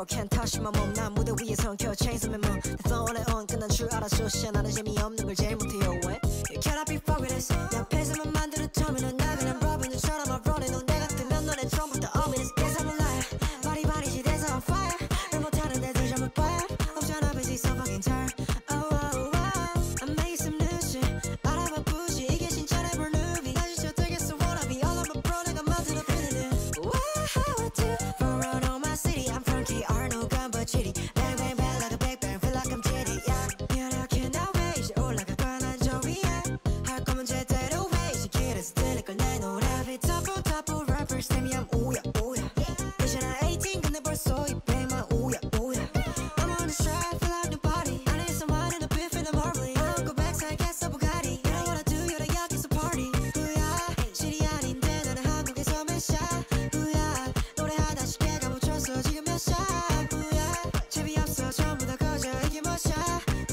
Can't touch my mom. 난 무대 위에선 켜 chains on my mom. 내 phone on 끝난 줄 알아서 나는 재미없는 걸 제일 못해요. 왜? You cannot be fucked with this. 내 앞에서만 만드는 텀이는 나 그냥 러빙처럼 I'm rolling. 넌 내가 뜨면 너네 처음부터 ominous. Guess I'm a liar. 말이 시대에서 on fire. 말 못하는 데들 전부 fire. 없잖아 busy so fucking tired. Oh oh oh. I'm making some new shit. 알아봐 부시 이게 신천의 볼 누비. 나 진짜 되겠어 wanna be all of my bro. 내가 만들어 빌리는. Wow how I do. For run on my city. I'm funky. Arnold gun but chitty. Bang bang bang like a big bang. Feel like I'm titty. Yeah. I cannot wait. 이제 올라갈 거야 난 저 위에. 할 거면 제대로 해. 이제 길에 스틸 걸 내 노래. Double rappers tell me I'm ooh yeah ooh yeah. 이제 난 18 근데 벌써 이 배만 ooh yeah ooh yeah. I'm on the stride feel like nobody. I need someone in the beef in the marbling. I don't go back so I guess I'm Bugatti. You know what I do you're the 여기서 party. Ooh yeah. 실이 아닌데 나는 한국에서 몇 샷. Ooh yeah. 노래하다 쉽게 가묻혔어 지금 몇 샷. Ooh yeah. 재미없어 전부 다 꺼져 이게 몇 샷.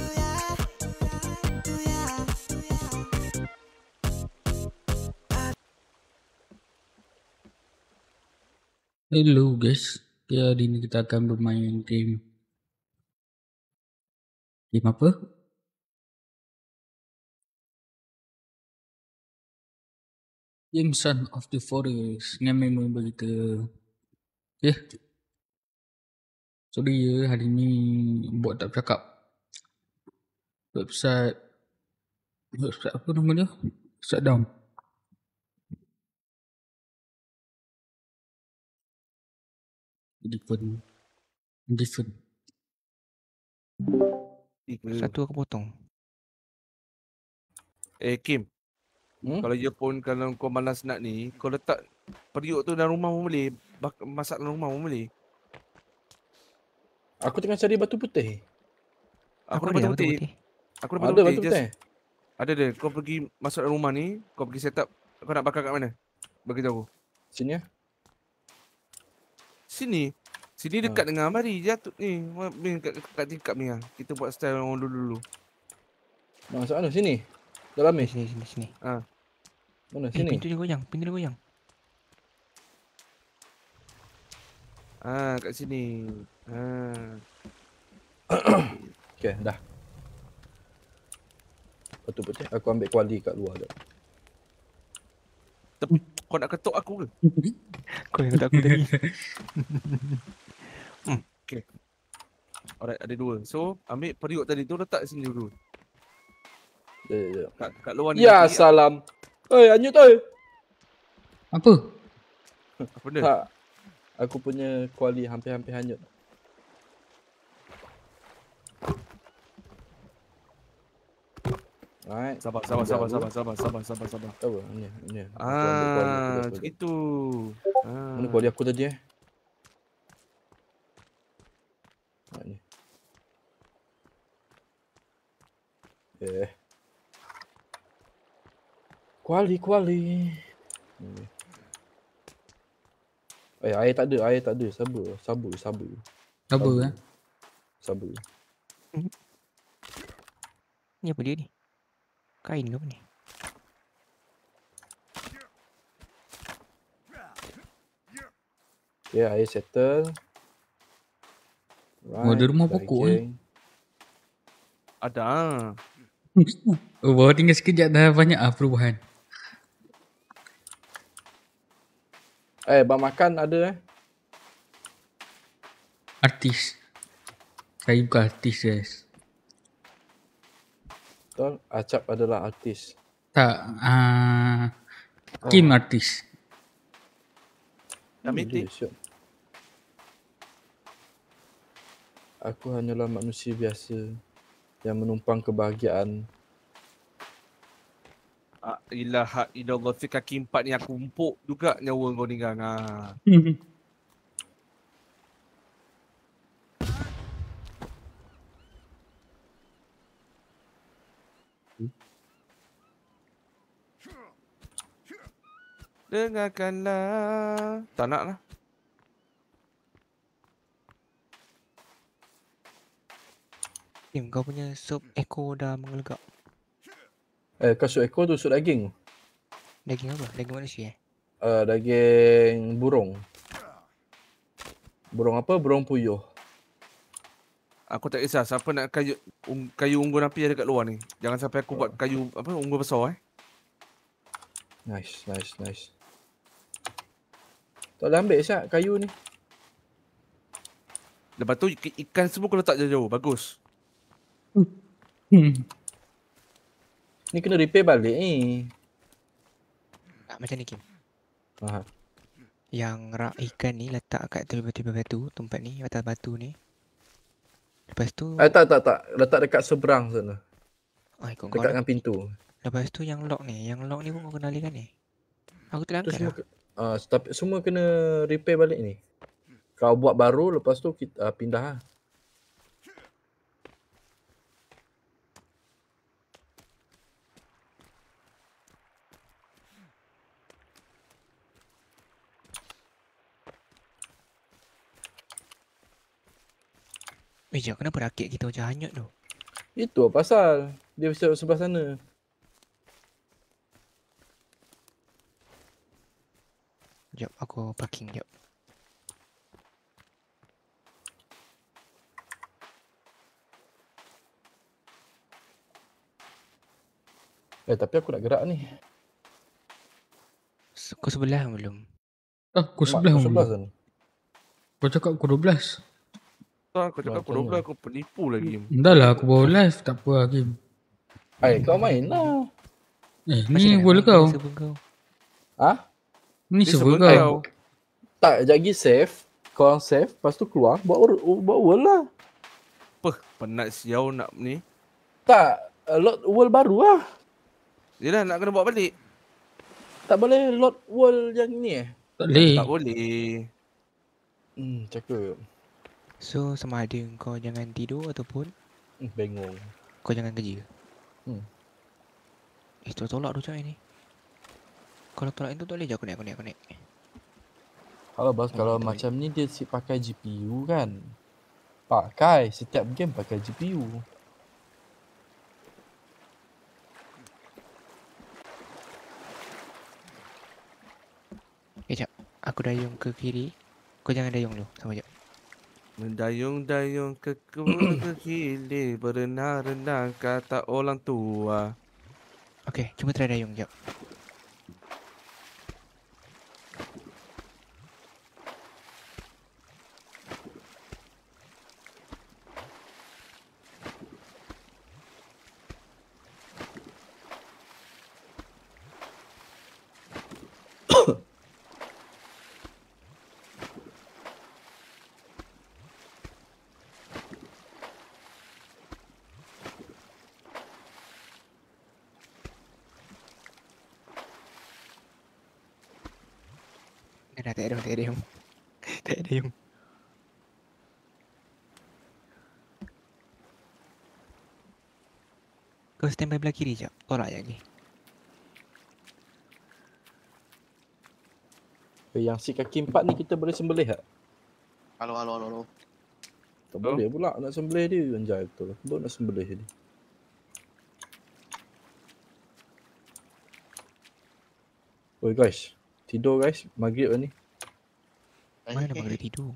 Ooh yeah. Ooh yeah. Ooh yeah. Hello guys, hari ini kita akan bermain game apa? Game Son of the Forest dengan member kita. Okay. Sorry ya, hari ni buat tak bercakap. Website apa nama dia? Shutdown. Different. Satu aku potong. Kim, kalau earphone kalau kau malas nak ni, kau letak periuk tu dalam rumah pun boleh. Masak dalam rumah pun boleh. Aku tengah cari batu putih. Aku ada batu putih. Aku ada batu putih. Ada dia. Kau pergi masuk dalam rumah ni, kau pergi set up. Kau nak bakar kat mana? Bagi tahu. Sini ya. Sini dekat dengan mari jatuh ni. Kat tingkap ni lah. Kita buat style orang dulu. Masuk mana? Sini? Dalam ni? Sini. Mana? Sini? Pintu dia goyang. Kat sini. Okay, dah. Batu putih. Aku ambil kuali kat luar dah. Kau nak ketuk aku ke? Kau yang ketuk aku tadi. Okay. Alright, ada dua. So, ambil periuk tadi tu letak sini dulu. Ya. Kat luar ni. Ya, salam. Anyut oi. Apa? Apa benda? Tak. Aku punya kuali hampir-hampir hanyut. Alright. Sabar. Apa? Ni. Itu. Mana kuali aku tadi Ni. Kuali. Air tak ada. Sabar. Sabar. Ni apa dia ni? Kain ke apa ni? Ya, air settle. Right, ada rumah pokok kan? Ada. Baru tinggal sekejap dah banyak perubahan. Bak makan ada Artis. Saya bukan artis guys. Betul, Acap adalah artis. Tak, Kim artis. Aku hanyalah manusia biasa yang menumpang kebahagiaan. Ilaha illallah, kaki empat ni aku empuk juga nyawa kau ni gang. Dengarkanlah. Tak nak lah. Kim, kau punya sup ekor dah mengelegak. Kau sup ekor tu sup daging. Daging apa? Daging manusia Daging burung. Burung apa? Burung puyuh. Aku tak kisah siapa nak kayu unggun api ada kat luar ni. Jangan sampai aku buat kayu unggun besar Nice. Tak boleh ambil Syak kayu ni. Lepas tu ikan semua kau letak jauh-jauh. Bagus. Ni kena repair balik ni. Tak macam ni Kim. Aha. Yang rak ikan ni letak kat tepi batu, tempat ni, atas batu ni. Lepas tu Tak. Letak dekat seberang sana. ikut kau Dekat lah. dengan pintu. Lepas tu yang lock ni pun kau kena alihkan ni. Aku tak Tu angkat semua lah. tapi semua kena repair balik ni. Kau buat baru, lepas tu kita pindah lah. Jap, kenapa rakit kita macam hanyut tu? Itu pasal dia sebelah sana. Jap, aku parking jap. Tapi aku nak gerak ni. Kau sebelah belum? Aku sebelah Mak, kau sebelah dulu. sana. Kau cakap aku 12. Kau cakap aku Macam 12, aku penipu lagi. Dah lah aku bawa live. Tak apa lah game. Kau main lah. Ni boleh kau. Ha? Ni Dia server server kau. Tak, sekejap lagi save. Kau orang save, lepas tu keluar, buat world lah. Apa? Penat siau nak ni. Tak, load world baru lah. Yelah nak kena buat balik. Tak boleh load world yang ni Tak boleh. Tak boleh. Cakap. So sama ada kau jangan tidur ataupun Bengong. kau jangan kerja. Tolak tu macam ni. Kalau tolak itu tak boleh je connect. Kalau bos, kalau macam ni dia pakai GPU kan. Pakai, setiap game pakai GPU. Jap, aku dayung ke kiri. Kau jangan dayung dulu, sama jap. Mendayung-dayung ke hilir, berenang-renang kata orang tua. Okay, cuba try dayung jap. Dah tak ada dayung. Tak ada dayung. Kau standby belah kiri jap. Tolak je lagi. Yang si kaki 4 ni kita boleh sembelih tak? Halo. Tak boleh pula nak sembelih dia. Anjay betul. Baru nak sembelih dia. Oi guys. Tidur guys. Maghrib lah ni. Mana maghrib tidur?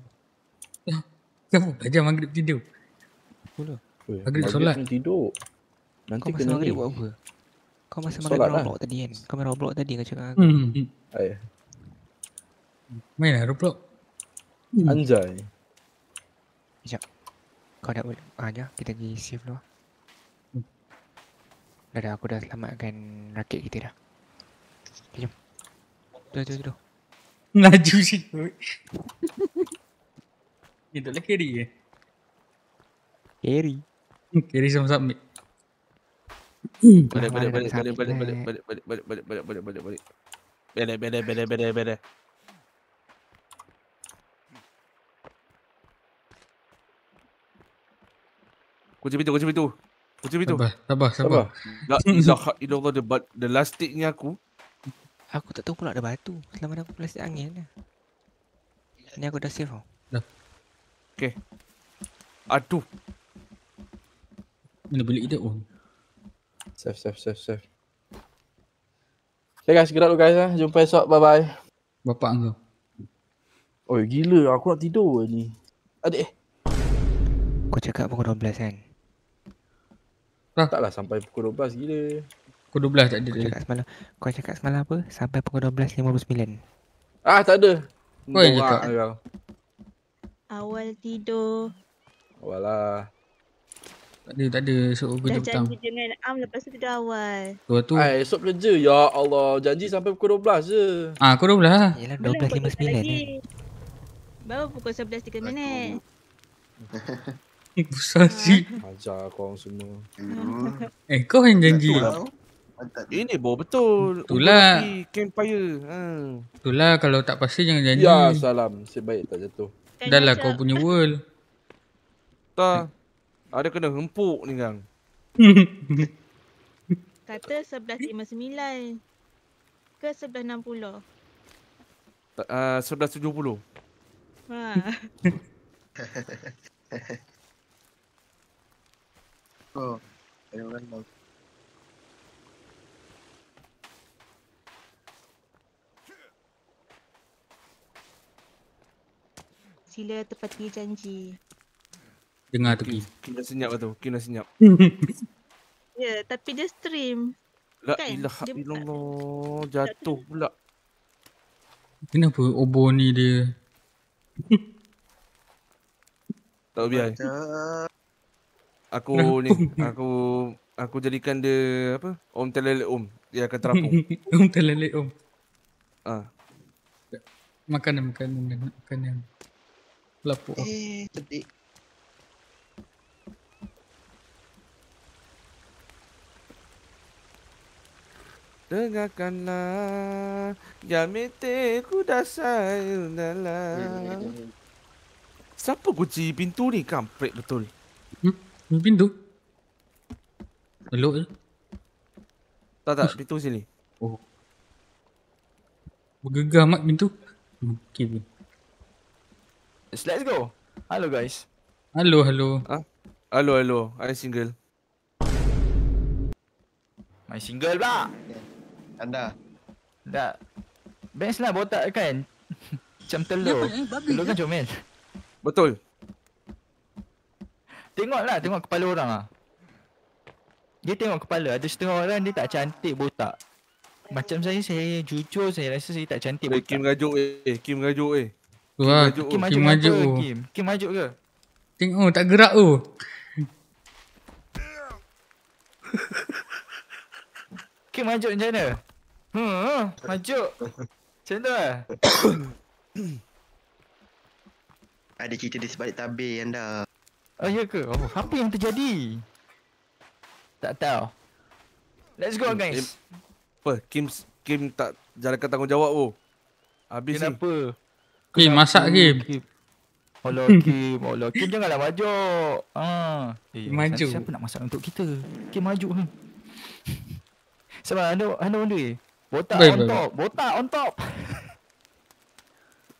Kenapa ajar maghrib tidur? Pula. Oi, Maghrib solat. ni tidur. Nanti Kau masa kena maghrib ni. buat apa? Kau masa Solat maghrib lah. Roblox tadi kan? Kau main Roblox tadi kau cakap dengan aku. Main lah Roblox. Anjay. Kau dah boleh. Jap, kita pergi save dulu. Dah, aku dah selamatkan rakit kita dah. Okay, jom. Tuh. Laju sikit. Ni tak boleh carry ke? Carry. Carry sama submit. Balik. Kunci pintu. Kunci pintu. Sabar. La ilaha illallah, the last stick ni aku. Aku tak tahu pula ada batu. Selama aku plastik angin dah. Ni aku dah save tau. Aduh. Mana bilik dia? Oh. Save. Okay guys, gerak dulu guys. Jumpa esok. Bye-bye. Bapak kau. Oh gila, aku nak tidur ni. Adik. Kau cakap pukul 12 kan? Taklah sampai pukul 12 gila. Pukul 12 tak ada Kau dia. cakap semalam apa? Sampai pukul 12.59. Ah, tak ada. Kau yang Norak cakap. kau. Awal tidur. Walah. Tak ada. Esok kerja Dah petang. janji dengan lepas tu tidur awal. Tu. Esok kerja. Ya Allah, janji sampai pukul 12 je. Pukul 12 lah. Yelah Belum, kau 12.59 cakap kan? lagi. Baru pukul 11.3 minit. Besar si. Ajar korang semua. Kau yang janji. Mantap. Ini baru betul. Itulah. Untuk pergi campfire. Itulah kalau tak pasti jangan janji. Ya salam. Sebaik tak jatuh. Kan Dah lah macam- kau punya world. Tak. Ada kena hempuk ni gang. Kata 11.59 ke 11.60. 11.70. Ha. Oh. Ayuh kan. Sila tepati janji. Dengar tepi. Kim dah senyap tu. Kim dah senyap. Ya, tapi dia stream. La Kan? ilaha Dia buka. illallah. Jatuh pula. Kenapa obor ni dia? Tak biar. Mantap. Aku ni. Aku jadikan dia apa? Om telele om. Dia akan terapung. Om terlelek om. Ah. Makanan. Lapuk. Sedih. Dengarkanlah Yamete kudasai dalam. Siapa kunci pintu ni? Kampret betul. Pintu. Elok je. Tak, pintu sini. Oh. Bergegar mat pintu. Okay. Let's go. Hello guys. Halo. Hello. I single. My single pula. Anda. Tak. Best lah botak kan. Macam telur. Telur kan comel. Betul. Tengok kepala orang ah. Dia tengok kepala. Ada setengah orang dia tak cantik botak. Macam saya jujur saya rasa saya tak cantik botak. Kim gajuk eh. Tu lah. Kim Kim Kim maju maju. apa? Kim maju ke? Tengok tak gerak tu. Kim maju macam mana? Maju. Macam tu lah. Ada cerita di sebalik tabir anda. Oh ya ke? Oh, apa yang terjadi? Tak tahu. Let's go guys. Apa? Kim tak jalankan tanggungjawab tu. Habis ni. Kenapa? Masak Kim. Allah Kim janganlah maju. Maju. Siapa nak masak untuk kita? Kim maju. Sebab anda botak Baik, on baik. top. Botak on top.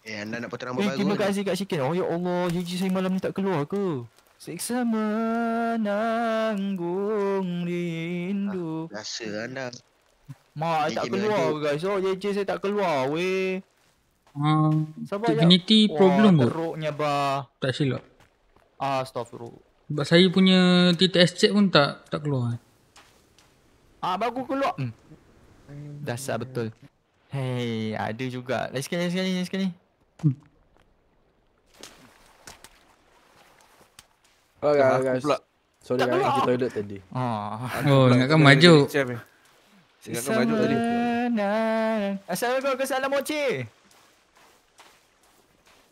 Anda nak potong rambut baru. Terima kan? kasih Kak Syikin. Oh ya Allah, janji saya malam ni tak keluar ke? Siksa menanggung rindu. Rasa anda. Mak tak JJ keluar mengadu. guys. Oh JJ saya tak keluar weh. Sabar ya. Divinity problem tu. Teruknya bah. Tak silap. Astaghfirullah. Sebab saya punya TTS check pun tak keluar. Baru keluar. Dasar betul. Hey, ada juga. Lagi sekali. Okay, guys. pula. Sorry Tak guys, keluar. pergi toilet tadi. Oh, ingatkan maju. Ingatkan maju tadi. Assalamualaikum, salam mochi.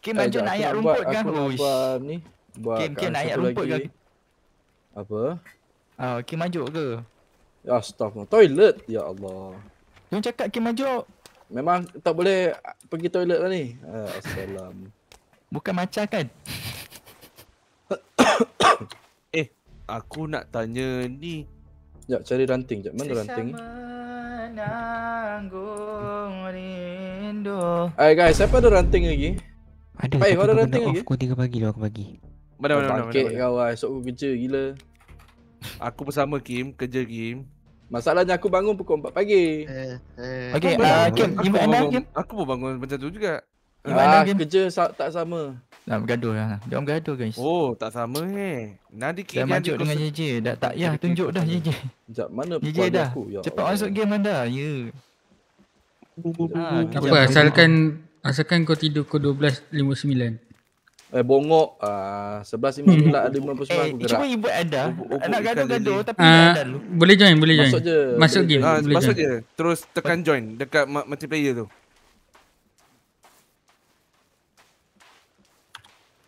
Kim maju nak ayat rumput kan? Ni buat Kim nak ayat rumput kan? Apa? Kim maju ke? Astaghfirullah. Toilet. Ya Allah. Jangan cakap Kim maju. Memang tak boleh pergi toilet lah ni. Assalam. Bukan macam kan? Aku nak tanya ni. Sekejap cari ranting sekejap. Mana ranting ni? Nanggung rindu. Guys, siapa ada ranting lagi? Ada. Baik, Tapi ada kau ranting kena lagi? off pukul 3 pagi lah aku bagi. Mana. Bangkit kau lah. Esok aku kerja gila. Aku bersama Kim, kerja Kim. Masalahnya aku bangun pukul 4 pagi. Okay, Kim, invite anda Kim. Aku pun bangun macam tu juga. Kerja tak sama. Nak bergaduh lah. Dia orang bergaduh guys. Oh, tak sama Nanti Dah Kim majuk dengan JJ. Dah tak payah tunjuk dah JJ. Sekejap, mana JJ keluarga dah. aku? Ya Cepat Allah. masuk game anda. Ya. Apa asalkan kau tidur pukul 12.59. Bongok. 11.59 ada 59 aku gerak. Cuma ibu anda nak ikan gaduh-gaduh lele. tapi anda dulu. Boleh join. Masuk je. Masuk Boleh game. join. Boleh Masuk join. je. Terus tekan join dekat multiplayer tu.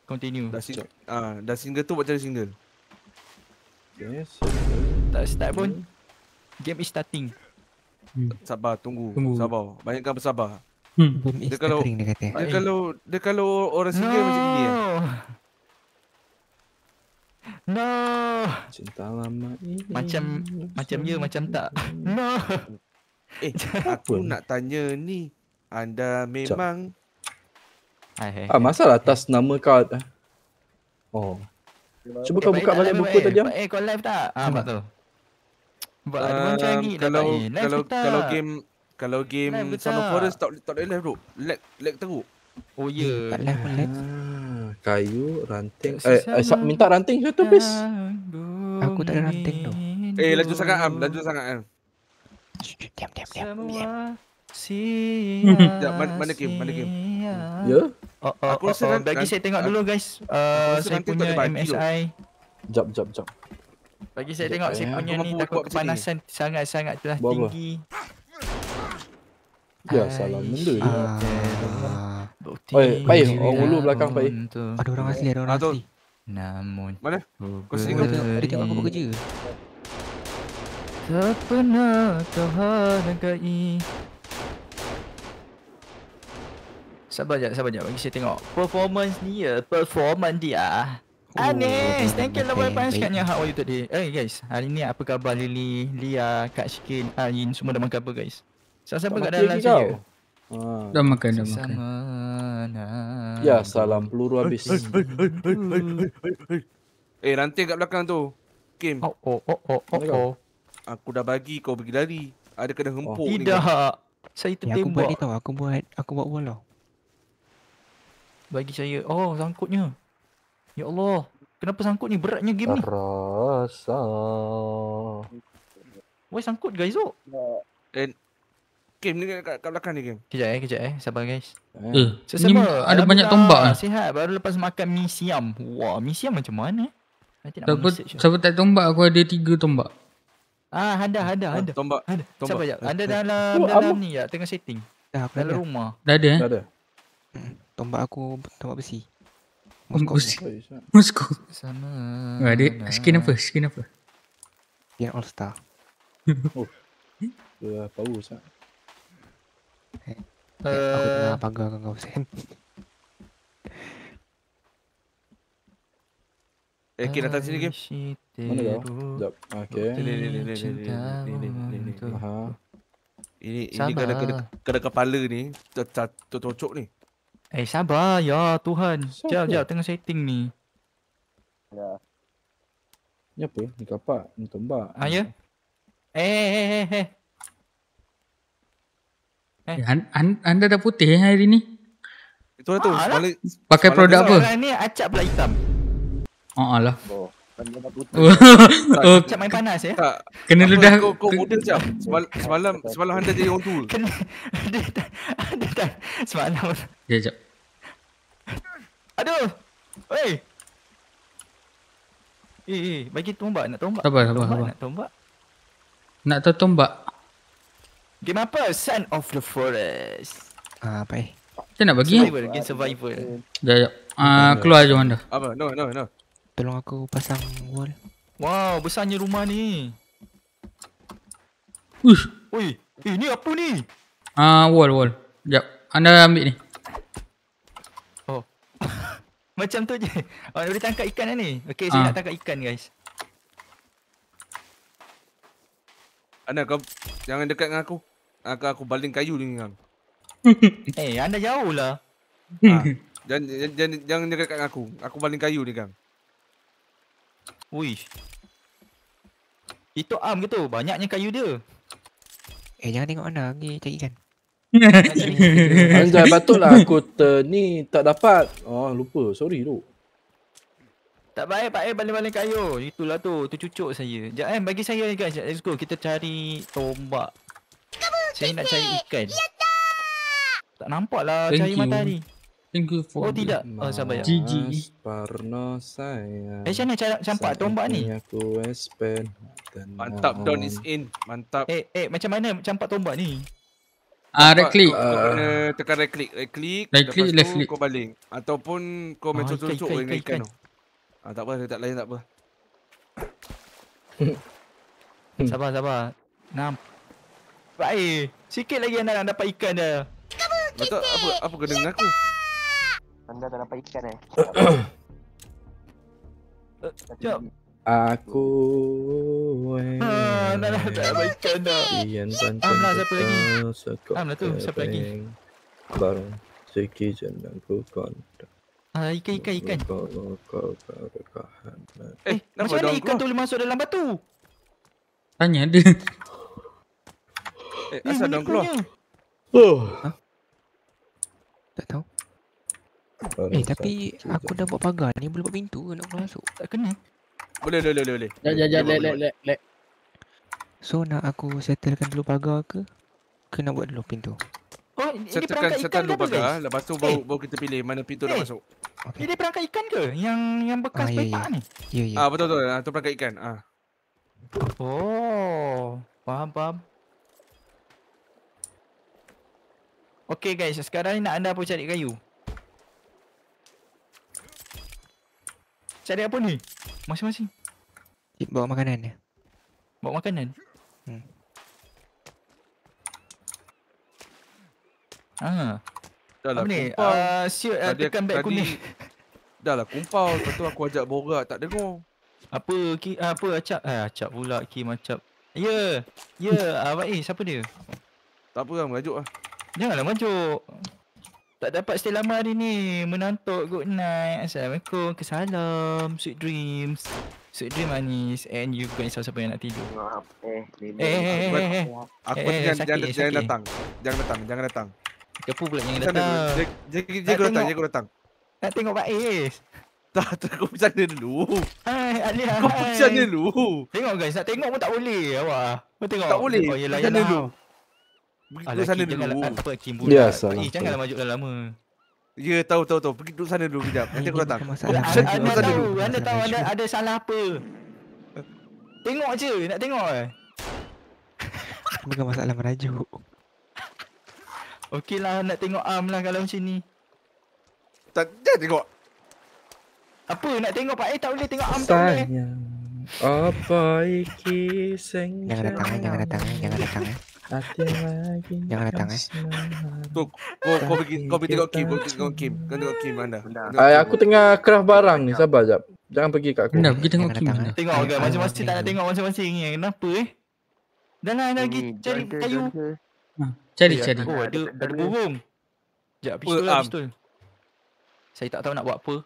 Continue. Dah single tu buat cari single. Yes. Tak start pun. Game is starting. Sabar, tunggu. Tunggu. Sabar. Banyakkan bersabar. Boom is Dia kalau- stuttering dia kata. Dia kalau orang single macam gini No. Cinta lama ini. Macam ya macam tak. No. Aku nak tanya ni. Anda memang Masalah atas nama kau. Oh. Cuba kau buka balik buku tadi. Kau live tak? Buat tu. Buat ada macam lagi dah tak live kalau game Live ke Sound of tak? Forest tak boleh live bro. Lag teruk. Oh ya. Tak live pun live. Kayu, ranting. Sesama Minta ranting satu please. Aku tak ada ranting tu. Laju sangat am. Diam. Semua Sekejap, mana game? Ya? Aku rasa bagi saya tengok dulu guys. rasa Saya nanti punya tak ada bagi MSI. Jap. Bagi saya tengok saya Aku punya ni mampu takut buat macam ni. kepanasan sangat-sangat telah Buat apa? tinggi. Ya, salah benda dia. Bukti Oi, Pai, orang ulu belakang, Pai. Ada orang asli, ada orang tu. asli. Namun Mana? ku Kau sini Dia kau tengok, dia tengok aku buat kerja. tak pernah kau hargai. Sabar jap. Bagi saya tengok performance dia. Anis, thank you lah banyak sekiannya. How are you today? Guys, hari ni apa khabar Lily, Lia, Kak Shikin, Ain semua dah makan apa guys? Siapa kat dalam saya? Dah makan. Ya, salam peluru habis. Ranting kat belakang tu. Kim, Oh. aku dah bagi kau pergi lari. Ada kena hempuk ni. Tidak. Saya Aku buat tertembak. ni tau, aku buat wall tau. Bagi saya. Oh, sangkutnya. Ya Allah. Kenapa sangkut ni? Beratnya game ni. Rasa. Why sangkut guys? Kim ni kat belakang ni Kim. Kejap Sabar guys. Ni Sesama. ada banyak tombak ah. Sihat. Baru lepas makan mi siam. Wah, mi siam macam mana? Nanti nak research. Siapa tak tombak, aku ada 3 tombak. Ada. Tombak. Sabar jap. Anda dalam ni ya, tengah setting. Dah, aku Dalam dah. rumah. Dah ada Tak ada. Tombak aku, tombak besi. Besi. Oi, Syah. Musko. Sama. Adik, skin apa? Yang all star. Dia power Syah. Aku tengah pagar kau Sen. Kim datang sini Kim. Mana kau? Sekejap. Okey. Ni. Aha. Ini Sabar. kena kepala ni. Tercocok ni. Sabar ya Tuhan. Siapa? Jap tengah setting ni. Ni apa? Ni kapak. Ni tombak. Ya? Anda dah putih hari ni. Itu lah tu. Alah. Pakai Semalam produk apa? Orang ni acap pula hitam. Alah. Oh. Acap main panas ya. Tak. Kena Apa, ludah. Kau muda jap. Semalam anda jadi orang tua. Ada tak? Semalam. Sekejap. Aduh. Oi. Bagi tombak. Nak tombak. Sabar. Nak tombak. Nak tahu tombak? Game apa? Son of the Forest. Apa Kita nak bagi? Game survival. Sekejap. Keluar jom anda. Apa? No. Tolong aku pasang wall. Wow, besarnya rumah ni. Uish. Oi, ni apa ni? Wall. Sekejap. Anda ambil ni. Macam tu je. Boleh tangkap ikan dah ni. Okay, saya nak tangkap ikan guys. Anda kau jangan dekat dengan aku. Aku baling kayu dengan kau. Anda jauh lah. Jangan dekat dengan aku. Aku baling kayu ni kang. Wih. Itu am ke tu? Banyaknya kayu dia. Jangan tengok anda pergi cari ikan. Anjay, patutlah aku ni tak dapat. Oh, lupa. Sorry tu. Tak baik Pak baling-baling kayu. Itulah tu cucuk saya. Sekejap bagi saya guys. Let's go. Kita cari tombak. Saya nak cari ikan. Tak nampak lah cahaya matahari. Thank you for tidak. Sabar ya. GG. Parno saya. Macam mana cara campak tombak ni? Aku spend. Mantap, Don is in. Mantap. Macam mana campak tombak ni? Right click. Kau kena tekan right click. Right click, left click. Kau baling. Ataupun kau main cucuk-cucuk dengan ikan tu. Tak apa, tak lain tak apa. Sabar. Baik. Sikit lagi anda nak dapat ikan dah. Betul, apa kena dengan aku? Anda tak dapat ikan Jom. Aku nak dapat ikan dah. Amlah siapa lagi? Amlah tu, siapa lagi? Barang seki jenangku kontak. Ikan. Macam mana ikan tu boleh masuk dalam batu? Tanya dia. Asal daun keluar? Tak tahu. Tapi aku dah buat pagar ni, boleh buat pintu ke nak masuk? Tak kena. Boleh. Lek. So nak aku settlekan dulu pagar ke nak buat dulu pintu? Oh, ini perangkat ikan dulu ke apa guys? pagar, lepas tu baru kita pilih mana pintu nak masuk. Ini perangkat ikan ke? Yang bekas petak ni? Ya. Betul. Tu perangkat ikan. Oh, faham. Okay guys, sekarang ni nak anda apa cari kayu? Cari apa ni? Masing-masing. Bawa makanan dia. Bawa makanan? Dah lah apa ni? kumpau. Siut tekan beg kuning. Dah lah kumpau. Lepas tu aku ajak borak tak dengar. Apa acap? Acap pula Kim acap. Ya. Abang siapa dia? Tak apa lah, merajuk lah. Janganlah majuk. Tak dapat stay lama hari ni. Menantuk, good night. Assalamualaikum. Kesalam. Sweet dreams. Sweet dream manis. And you guys siapa yang nak tidur. Aku jangan datang. Jangan datang. Siapa pula yang datang? Jaga datang. Nak tengok Pak Is. Tak, kau pergi sana dulu. Alia. Kau pergi sana dulu. Tengok guys, nak tengok pun tak boleh awak. Kau tengok. Tak boleh. Oh, yelah. Pergi sana dulu. Apa Kim budak. Ya, salah. Janganlah majuk dah lama. Ya, tahu. Pergi duduk sana dulu kejap. Nanti aku datang. Anda tahu ada salah apa. Tengok je, nak tengok Bukan masalah merajuk. Okeylah, nak tengok Am lah kalau macam ni. Jangan tengok. Apa nak tengok Pak tak boleh tengok Am tak boleh. Apa iki sing Jangan datang. Jangan datang Tu, kau pergi tengok Kim. Kau tengok Kim anda. Aku tengah craft barang ni, sabar jap. Jangan pergi kat aku. Dah pergi tengok Kim. Tengok kan masing-masing tak nak tengok masing-masing ni. Kenapa Dah lah lagi cari kayu. Cari. Oh, ada burung. Sekejap, pistol. Saya tak tahu nak buat apa.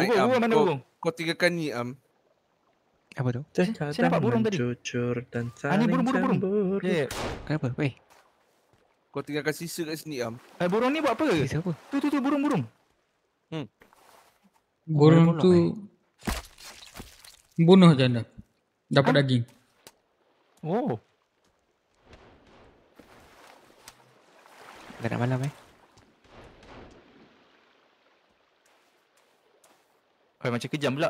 Burung mana burung? Kau tinggalkan ni Apa tu? Saya nampak burung tadi. Cucur dan Ni burung. Ya. Kenapa? Weh. Kau tinggalkan sisa kat sini Burung ni buat apa? Siapa? Tu burung. Burung tu bunuh je anda. Dapat daging. Oh. Dah nak malam Macam kejam pula.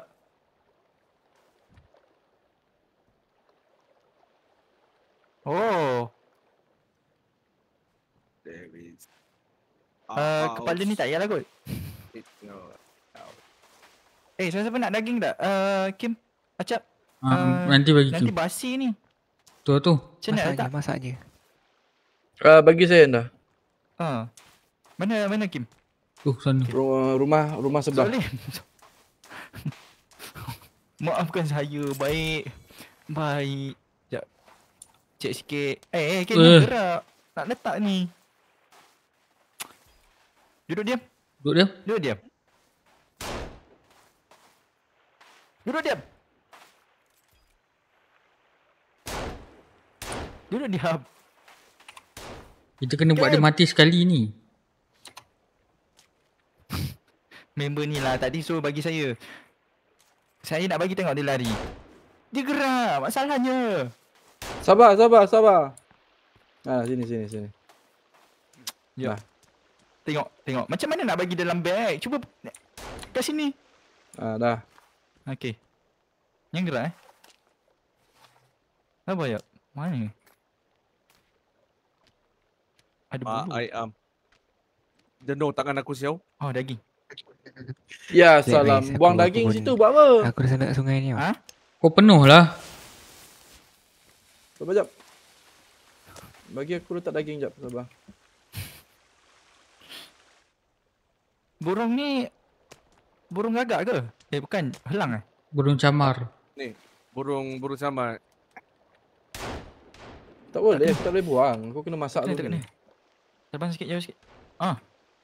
Oh. Kepala ni tak payahlah kot. Siapa nak daging tak? Kim, Acap. Nanti bagi Nanti Kim. basi ni. Tu. Macam mana tak? Masak je. Bagi saya dah. Mana Kim? Tu sana. Rumah sebelah. Soleh. Maafkan saya, baik. Sekejap. Cek sikit. Kena gerak. Nak letak ni. Duduk diam. Duduk dia. Duduk diam. Duduk diam. Duduk diam. Kita kena buat dia mati sekali ni. Member ni lah tadi suruh bagi saya. Saya nak bagi tengok dia lari. Dia gerak. Masalahnya. Sabar. Sini. Ya. Tengok. Macam mana nak bagi dalam beg? Cuba kat sini. Dah. Okey. Yang gerak Apa ya? Mana? Ada bulu. Ayam. Jenuh tangan aku siau. Oh, daging. Ya Baik, salam. baik, Buang aku daging pun- situ buat apa? Aku dah sana kat sungai ni. Ha? Kau penuh lah. Sabar jap. Bagi aku letak daging jap. Sabar. Burung ni burung gagak ke? Bukan, helang Burung camar. Ni. Burung sama. Tak boleh, aku tak boleh buang. Aku kena masak Kat dulu. ni. Terbang sikit, jauh sikit.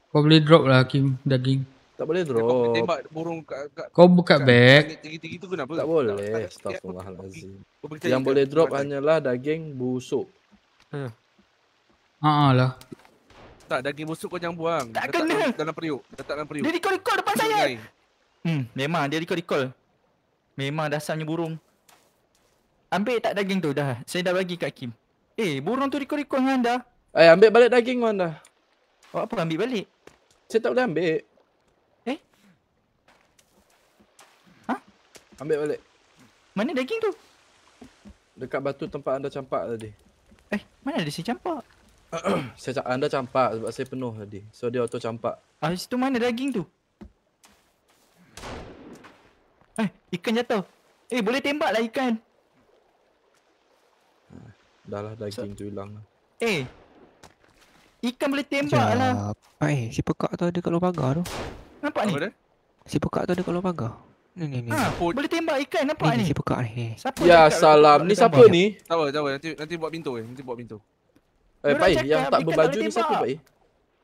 Kau boleh drop lah Kim daging. Tak boleh Kau drop. tembak burung kat Kau buka beg. tinggi-tinggi tu kenapa? Tak boleh. Astaghfirullahalazim. Kau pergi cari Yang ikan. boleh drop Makan. hanyalah daging busuk. Lah. Tak, daging busuk kau jangan buang. Tak Letak kena. dalam periuk. Letak dalam periuk. Dia recall depan Periuk saya. lain. Memang dia recall. Memang dasarnya burung. Ambil tak daging tu dah. Saya dah bagi kat Kim. Burung tu recall dengan anda. Ambil balik daging kau dah. Awak apa ambil balik? Saya tak boleh ambil. Ambil balik. Mana daging tu? Dekat batu tempat anda campak tadi. Mana ada saya campak? Anda campak sebab saya penuh tadi. So dia auto campak. Situ mana daging tu? Ikan jatuh. Boleh tembak lah ikan. Dah lah daging tu hilang. Ikan boleh tembak lah. Si pekak tu ada kat luar pagar tu. Nampak ni? Apa dia? Si pekak tu ada kat luar pagar. Ni. Boleh tembak ikan nampak Ni ni? si pekak ni. Siapa Ya cakap salam. boleh Ni tembak? siapa ni? Tak apa. Nanti buat pintu Nanti buat pintu. Diorang Pai, cakap yang tak ikan berbaju tak ni boleh siapa tembak. Pai?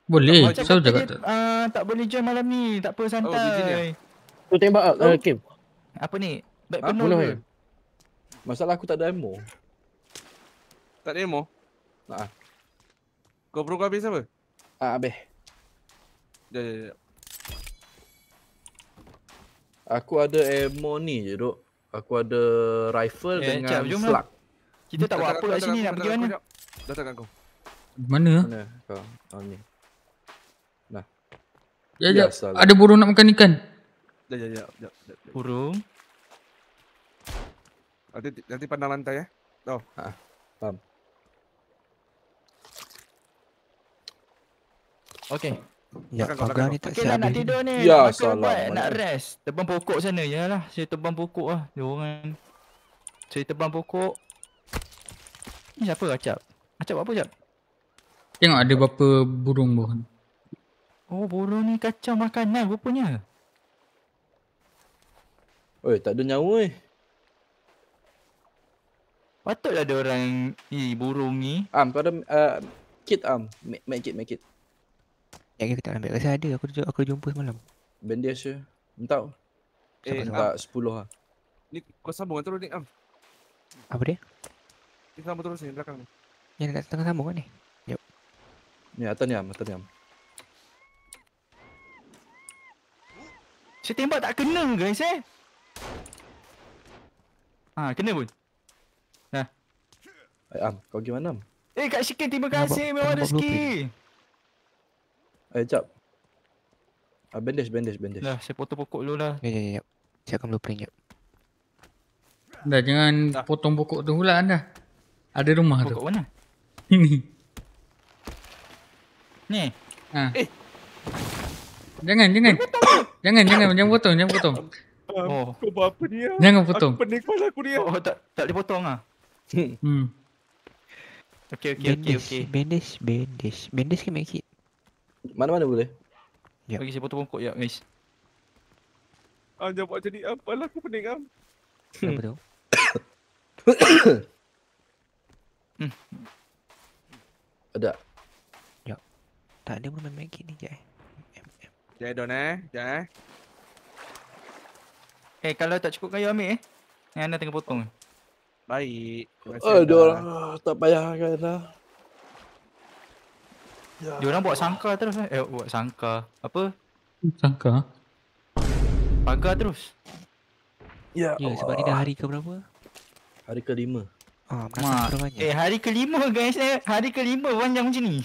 Boleh. Macam Saya kata cakap dia, tak. tak boleh join malam ni. Tak apa, busy ni santai. Tu tembak Kim. Apa ni? Beg Ha? penuh Bunuh ke? dia. Masalah aku tak ada ammo. Tak ada ammo? Ha. Kau perlu kau habis apa? Habis. Jap. Aku ada ammo ni je duk. Aku ada rifle dengan Jap, jom slug. lah. Kita tak buat apa kat sini, nak pergi mana? Dah tak kau. Mana? Mana kau? Ni. Ya, salam. ada burung nak makan ikan. Jap. Burung. Nanti pandang lantai Faham. Okey. Ya, Belakang kau, pagar belakang ni tak Okey lah, siap nak habis. tidur ni. Ya, Makan salam. buat, nak rest. Tebang pokok sana. Yalah, saya tebang pokok lah. Diorang. Saya tebang pokok. Ni siapa Acap? Acap buat apa Acap? Tengok ada berapa burung pun. Oh, burung ni kacau makanan rupanya. Oi, tak ada nyawa Patutlah ada orang ni burung ni. Kau ada kit make kit. Yang kita tak ambil. Rasa ada. Aku jumpa semalam. Bandage je. Entah. Tak 10 lah. Ni kau sambung terus ni Apa dia? Ni sambung terus ni belakang ni. Yang nak tengah sambung kan ni? Ni atas ni am. Saya tembak tak kena guys kena pun. Kau pergi mana? Kak Syikin terima Nampak- kasih memang nampak rezeki. Jap. Bandage. Lah, saya potong pokok dulu lah. Ya. Siapkan blueprint jap. Dah jangan potong pokok tu pula anda. Ada rumah tu. Pokok mana? Ini. Ni. Jangan potong. Oh. Kau buat apa ni? Jangan potong. Aku pening kepala aku ni. Oh, tak boleh potong ah. Okey. Bandage ke make it? Mana-mana boleh. Ya. Bagi saya potong pokok ya guys. Jangan buat jadi apalah aku pening Apa tu? Ada. Tak ada pun main kit ni je. Sekejap Don Sekejap Kalau tak cukup kayu ambil yang anda tengah potong. Baik. Terima kasih. Aduh, tak payah kan dah. Dia orang buat sangkar terus. Buat sangkar. Apa? Sangka. Pagar terus. Ya, Ya, sebab ni dah hari ke berapa? hari ke-5. Menasah terlalu banyak. Hari ke-5 guys. Hari ke-5 panjang macam ni.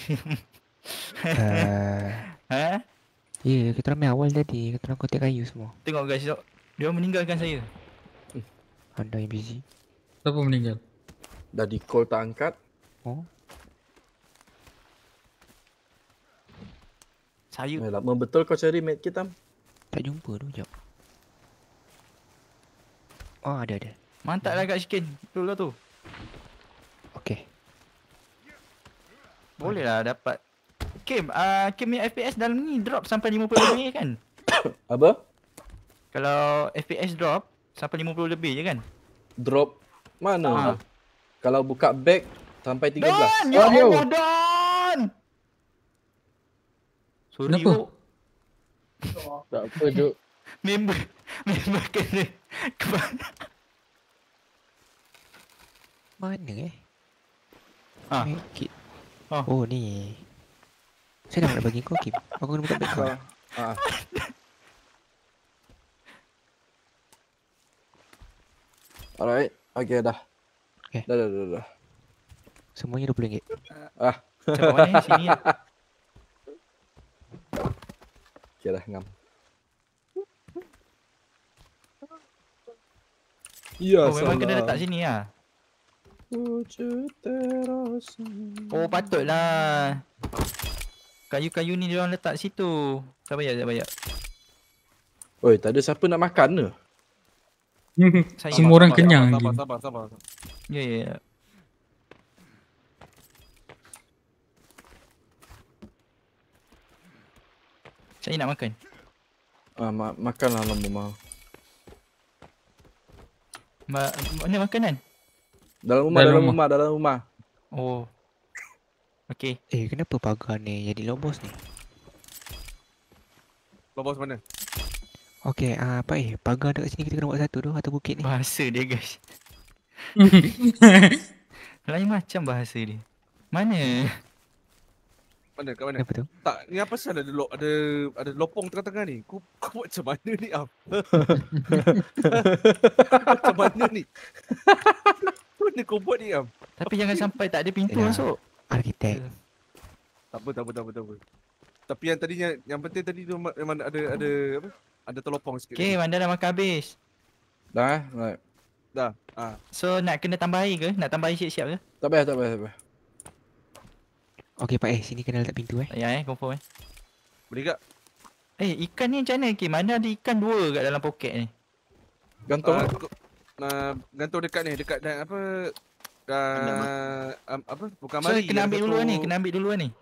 Ha? Ya, kita orang main awal tadi. Kita orang kotak kayu semua. Tengok guys, dia meninggalkan saya. Anda yang busy. Siapa meninggal? Dah di call tak angkat. Oh, Saya Lama betul kau cari medkit Tam. tak jumpa tu, jap. Oh, ada. mantap lah kat Shikin. Betul lah tu. Okey. Boleh lah dapat. Kim punya FPS dalam ni drop sampai 50 lebih kan? Apa? Kalau FPS drop sampai 50 lebih je kan? Drop mana? Kalau buka back sampai 13. Don! Ya Allah, Don! Sorry, Kenapa? Wok. Tak apa, Duk. Member kena kemana? Mana Ah. Kit. Ah. Oh, ni. Saya dah nak bagi kau, Kim. Aku kena buka beg kau. Alright. Okay, dah. Okay. Dah. Semuanya RM20. Macam mana sini lah. Okay, dah ngam. Ya, Oh, memang kena letak sini lah. Oh, patutlah. Kayu-kayu ni dia orang letak situ. Sabar ya. Oi, tak ada siapa nak makan ke? Semua orang kenyang lagi. Sabar. Ya. Saya nak makan. Makanlah lama. Mana makanan? Dalam rumah. Oh. Okey. Kenapa pagar ni jadi lobos ni? Bos mana? Okey, pagar dekat sini kita kena buat satu tu atau bukit ni. Bahasa dia guys. Lain macam bahasa dia. Mana? Kat mana? Kenapa tu? Tak, ni apa pasal ada lopong tengah-tengah ni? Kau buat macam mana ni, Am? Macam mana ni? Mana kau buat ni, Am? Tapi jangan sampai tak ada pintu Yalah. masuk. Arkitek. Tak apa. Tapi yang tadi yang penting tadi tu memang ada apa? Ada terlopong sikit. Okey, Manda dah makan habis. Dah, right. Dah. So nak kena tambah air ke? Nak tambah air siap-siap ke? Tak payah. Okey, Pak Sini kena letak pintu Tak payah confirm Boleh tak? Ikan ni macam mana Kim? Mana ada ikan 2 kat dalam poket ni? Gantung lah. Gantung dekat ni, dekat apa? Apa? Bukan So mari. kena ambil dulu ni, kena ambil dulu ni.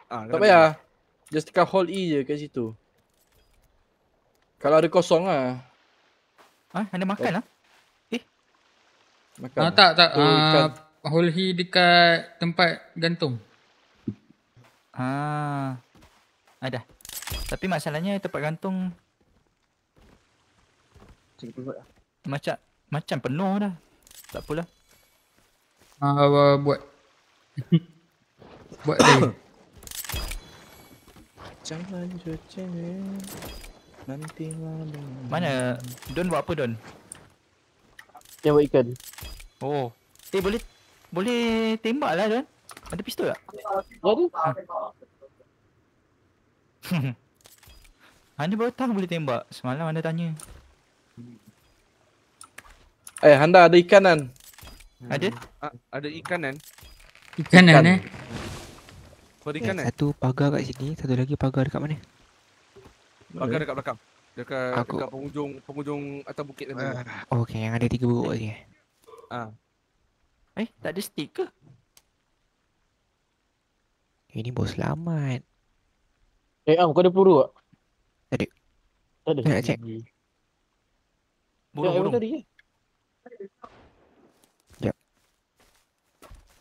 Tak payah. Just tekan hold E je kat situ. Kalau ada kosong lah. Anda makan lah? Makan. Tak. Tu ikan. Holhi dekat tempat gantung. Ada. Tapi masalahnya tempat gantung macam penuh dah. Tak apalah. Buat dia. Jangan cuci nanti malam. Mana? Don buat apa Don? Yang buat ikan. Oh. Boleh tembak lah Don. Ada pistol tak? Anda baru tahu boleh tembak. Semalam anda tanya. Handa ada ikanan. Ada? Ada ikanan. Ikanan Kau ada ikanan? Satu pagar kat sini, satu lagi pagar dekat mana? Pagar dekat belakang. Dekat Aku- penghujung atas bukit tadi. Okey, yang ada 3 buruk kat sini. Tak ada stick ke? Ini bos selamat. Kau ada peluru tak? Tak ada. Tak ada. Nak check. Burung. tadi.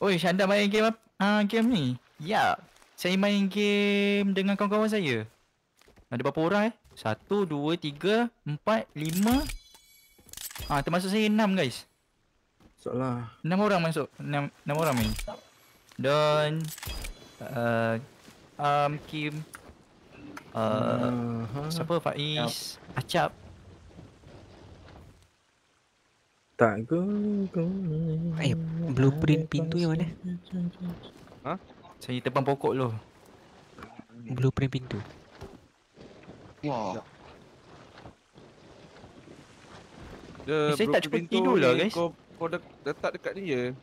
Oi, Syanda main game game ni? Ya. Saya main game dengan kawan-kawan saya. Ada berapa orang 1, 2, 3, 4, 5. Termasuk saya 6 guys. Soalah. 6 orang masuk. 6 orang main. Dan Kim, siapa, Faiz, Acap. Tak go. Blueprint pintu yang mana? Saya tebang pokok loh. Blueprint pintu. Wah. Saya tak cukup tidur lah guys. Kau letak dekat dia.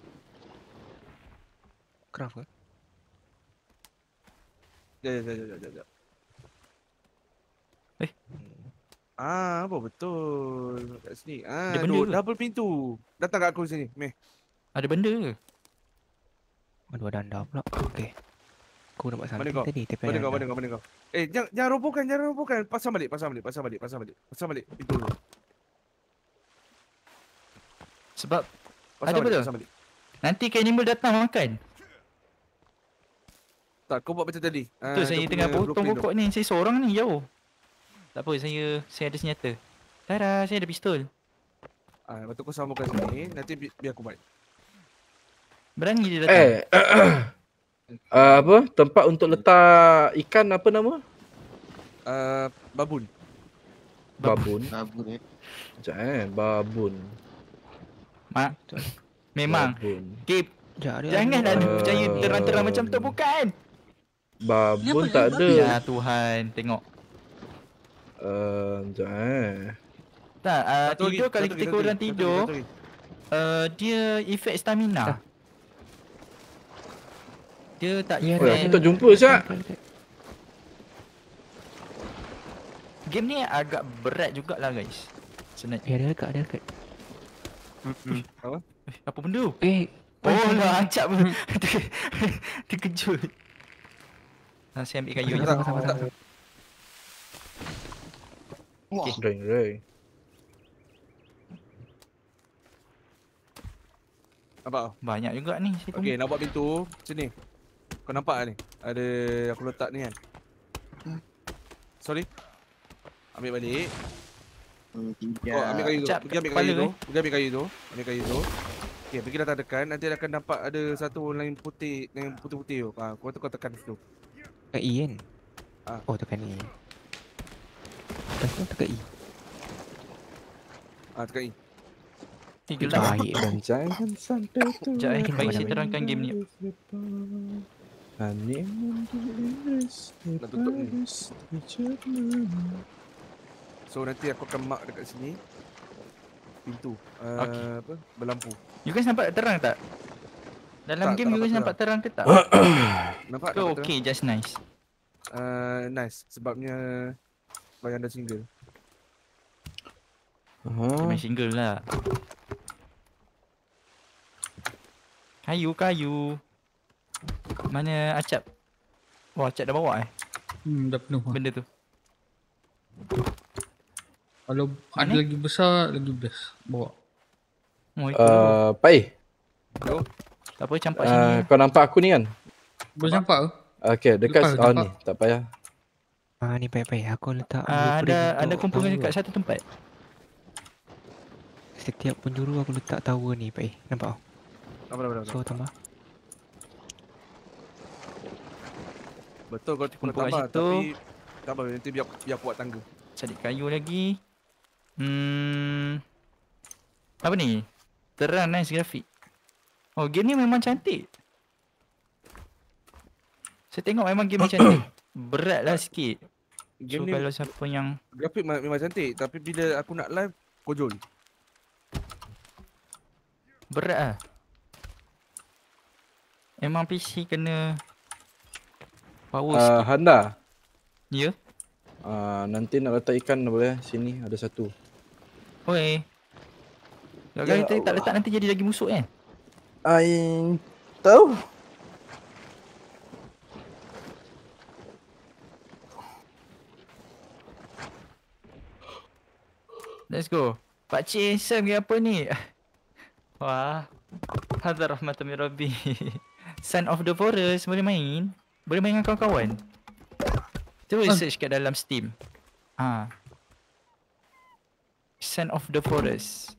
Craft ke? Sekejap. Apa betul kat sini? Ada benda ke? Double pintu. Datang kat aku sini, Meh. Ada benda ke? Aduh, ada anda pula. Okey. Aku dapat Mana something kau? tadi. Tapi Mana kau? Jangan robohkan. Pasang balik pintu dulu. Sebab Pasang ada balik, betul? pasang balik. Nanti cannibal datang makan. Tak, kau buat macam tadi. Betul, saya tengah potong pokok ni. Saya seorang ni jauh. Tak apa, saya ada senjata. Tada, saya ada pistol. Lepas tu kau sambungkan sini. Nanti biar aku buat. Berani dia datang. Apa? Tempat untuk letak ikan apa nama? Babun. Babun. Babun Sekejap babun. Mak. Memang. Babun. Kip. Janganlah percaya terang-terang macam tu, bukan. Babun tak ada. Ya Tuhan, tengok. Sekejap Tak, tidur kalau kita korang tidur, dia efek stamina. Dia tak Ya, efek. Aku tak jumpa Syak. Game ni agak berat jugalah guys. Sebenarnya. Ada dekat. Apa benda? Oh lah, acap. Terkejut. Saya ambil kayu je. Sama. Wah. Ring. Nampak? Banyak juga ni. Okey, nak buat pintu. Sini. Kau nampak tak ni? Ada aku letak ni kan. Sorry. Ambil balik. Kau ambil kayu tu. Pergi ambil kayu tu. Ambil kayu tu. Okey, pergi datang tekan. Nanti akan nampak ada satu line putih, yang putih-putih tu. Kau tekan situ. Tekan E kan? Oh, tekan E. Lepas tu tekan E. Tekan E. Gelap. Baik dah. Jangan sampai tu. Sekejap bagi saya terangkan game ni. Nak tutup ni. So nanti aku akan mark dekat sini. Pintu. Apa? Berlampu. You guys nampak terang tak? Dalam game you guys nampak terang ke tak? Nampak? Ke okay, just nice. Nice. Sebabnya bayang dah single. Main single lah. Kayu. Mana Acap? Wah, Acap dah bawa Dah penuh lah. benda tu. Kalau ada lagi besar, lagi best. Bawa. Oh, itu dulu. Pai. Tak apa, campak sini. Kau nampak aku ni kan? Boleh nampak ke? Okey, dekat Lepas, nampak. ni, tak payah. Ni baik-baik. Aku letak Ada kumpulan dekat satu tempat. Setiap penjuru aku letak tower ni, Pak. Nampak? Apa. So tambah. Betul kau nak Kumpul kat tambah situ. tapi tak apa, nanti biar aku buat tangga. Cari kayu lagi. Apa ni? Terang, nice grafik. Oh, game ni memang cantik. Saya tengok memang game ni cantik. Berat lah sikit. Game So ni kalau siapa yang grafik memang cantik tapi bila aku nak live kojol. berat lah. Memang PC kena power sikit. Handa. Ya? Nanti nak letak ikan boleh? Sini ada satu. Oi. Kalau kita tak letak nanti jadi lagi busuk kan? Tahu. Let's go. Pakcik handsome ke apa ni? Wah. Hadza rahmatan min rabbi. Son of the Forest boleh main? Boleh main dengan kawan-kawan? Cuba search kat dalam Steam. Son of the Forest.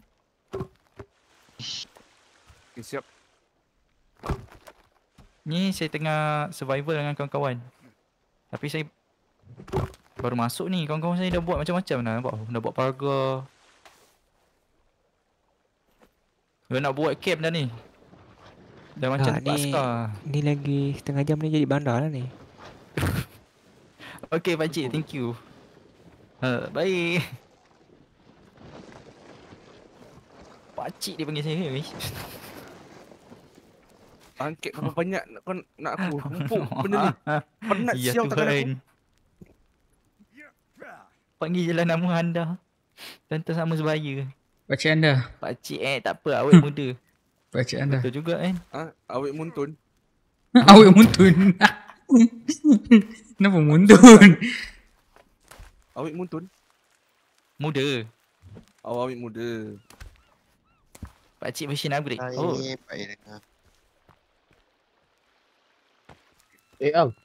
Okay, siap. Ni saya tengah survival dengan kawan-kawan. Tapi saya baru masuk ni. Kawan-kawan saya dah buat macam-macam dah. Nampak? Dah buat pagar. Dah nak buat camp dah ni. Dah macam tempat star. Ni lagi setengah jam ni jadi bandar lah ni. Okay pakcik, thank you. Baik. Pakcik dia panggil saya guys. Angkat berapa banyak kau nak aku empuk benda ni. Penat Ya sial tangan aku. Tuhan. Panggil je lah nama anda. Tentu sama sebaya. Pakcik anda. Pakcik tak apa, awet muda. Pakcik anda. Betul juga kan. Awet muntun. Awet muntun. Kenapa muntun? Awet muntun. Muda. Awet muda. Pakcik version upgrade. Baik, baik dengar. Am.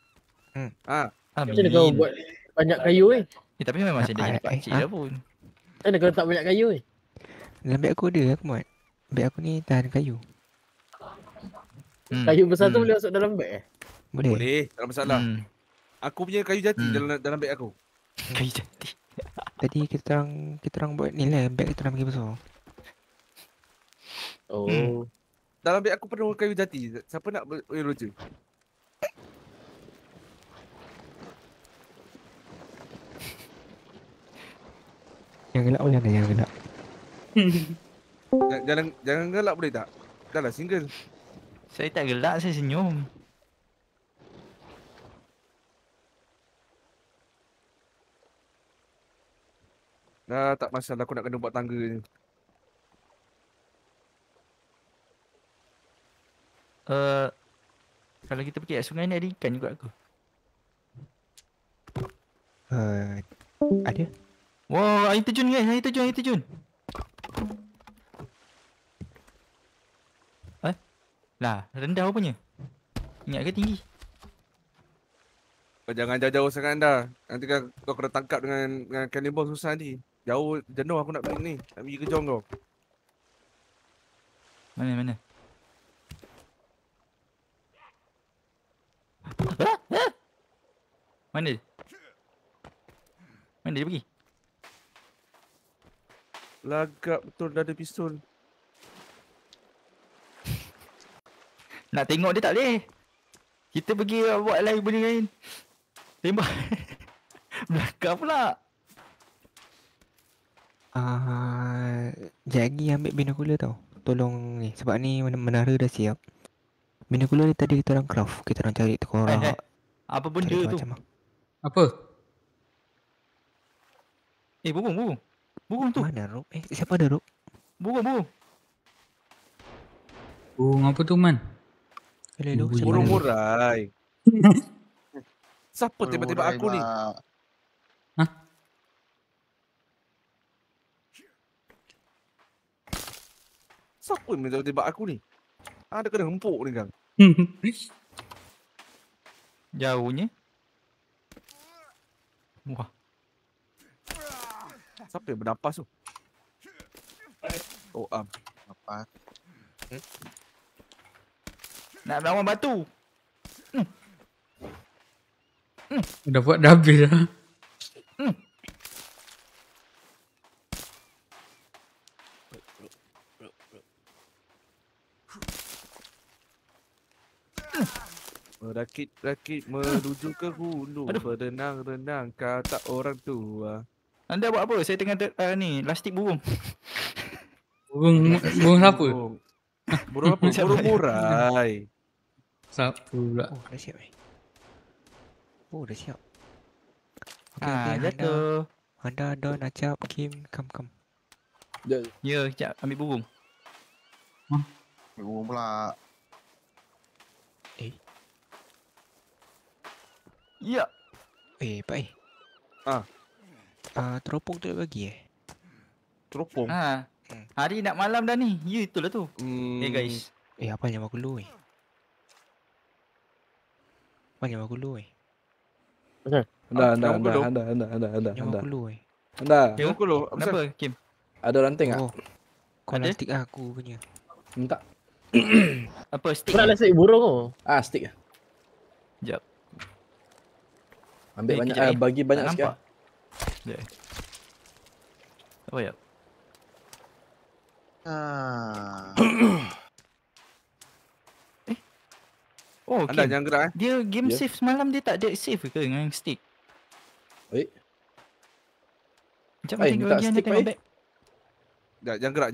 Amin. Macam mana kau buat banyak kayu tapi memang saya dah jadi pakcik dah pun. Macam mana kau letak banyak kayu Dalam beg aku ada, aku buat. Beg aku ni tahan kayu. Kayu besar tu boleh masuk dalam beg Boleh? Boleh, tak ada masalah. Aku punya kayu jati dalam beg aku. Kayu jati. Tadi kita orang buat ni lah, beg kita orang pergi besar. Dalam beg aku penuh kayu jati. Siapa nak boleh roger? Jangan gelak boleh, jangan gelak. Jangan gelak boleh tak? Dah lah single. Saya tak gelak, saya senyum. Dah tak masalah aku nak kena buat tangga ni. Kalau kita pergi kat sungai ni ada ikan juga ke? Ada? Wow, air terjun guys, air terjun. Lah, rendah rupanya. Ingat ke tinggi? Kau jangan jauh-jauh sangat anda. Nanti kan kau kena tangkap dengan cannibal susah nanti. Jauh, jenuh aku nak pergi ni. Nak pergi ke Jong kau. Mana? Mana dia? Mana dia pergi? Lagak betul dah ada pistol. Nak tengok dia tak boleh. Kita pergi buat lain benda lain. Tembak. Belakang pula. Sekejap lagi ambil binocular tau. Tolong ni, sebab ni menara dah siap. Binocular ni tadi kita orang craft. Kita orang cari tengkorak. Apa benda tu? Apa? Burung. Burung tu. Mana Rob? Siapa ada Rob? Burung. Burung apa tu man? Hello, Burung murai. Siapa tembak-tembak aku ni? Siapa yang tembak aku ni? Ada kena hempuk ni Kang. Jauhnya. Wah. Siapa yang bernafas tu? Oh, Apa? Nak lawan batu. Dah buat dah habis lah. Rakit menuju ke hulu. Berenang-renang kata orang tua. Anda buat apa? Saya tengah ni, lastik burung. Burung apa? Burung apa? Burung murai. Siapa pula? Oh, dah siap dah siap. Jatuh. Anda, Najab, Kim, come. Ya, sekejap ambil burung. Burung pula. Ya. Pak teropong tu bagi Teropong? Hari nak malam dah ni. Ya, itulah tu. Guys. Apa nyawa aku lu Apa nyawa aku lu Anda. Nyawa aku lu Anda. Tengok aku lu. Kenapa, Kim? Ada ranting tak? Oh kau Ada? lastik aku punya. Minta. Apa stick? Kau nak lastik burung kau? Stick. Sekejap. Ambil banyak, kejap, bagi banyak tak sikit. nampak. Sekejap. Apa ya? Oh, Anda Kim. jangan gerak Dia game Ya. save semalam dia tak ada save ke dengan stick? Oi. Macam Ai, tengok minta lagi anda stick, tengok Pai. back. Jangan gerak.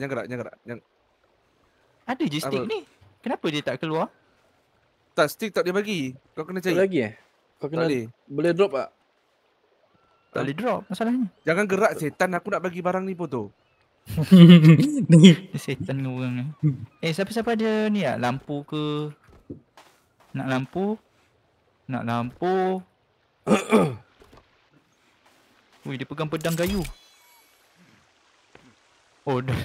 Ada je stick Apa? ni. Kenapa dia tak keluar? Tak, stick tak dia bagi. Kau kena Tak cari. lagi Kau Tak kena boleh. boleh drop tak? Tak boleh drop masalahnya. Jangan gerak setan, aku nak bagi barang ni pun tu. Dia setan dengan orang ni. Siapa-siapa ada ni tak? Lampu ke? Nak lampu? Nak lampu? Ui, dia pegang pedang kayu. Oh, dah.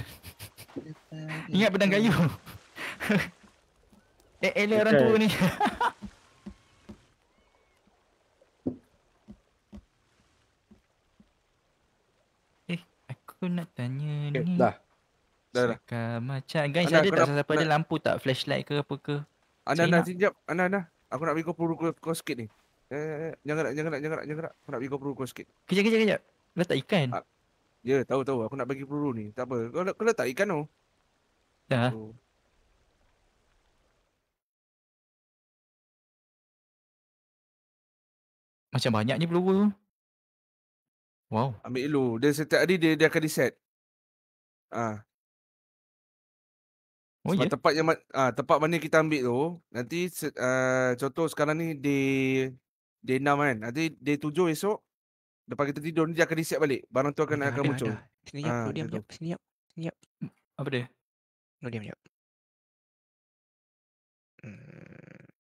Ingat pedang kayu. Elok orang tua ni. Aku nak tanya ni. Dah. Dah. Macam guys, Anda, ada kau tak nak- siapa ada lampu tak? Flashlight ke apa ke? Anda Saya nak. sekejap. Anda. Aku nak bagi kau peluru kau sikit ni. Jangan gerak. Aku nak bagi kau peluru kau sikit. Kejap. Letak ikan. Ya, tahu. Aku nak bagi peluru ni. Tak apa. Kau letak ikan tu. Dah. Oh. Macam banyak ni peluru tu. Wow. Ambil dulu. Dia setiap hari dia akan reset. Oh Sebab ya? tempat mana kita ambil tu, nanti contoh sekarang ni day 6 kan. Nanti day 7 esok, lepas kita tidur ni dia akan reset balik. Barang tu akan muncul. Sini jap, lu diam macam jap. Sini jap. Apa dia? Lu diam jap.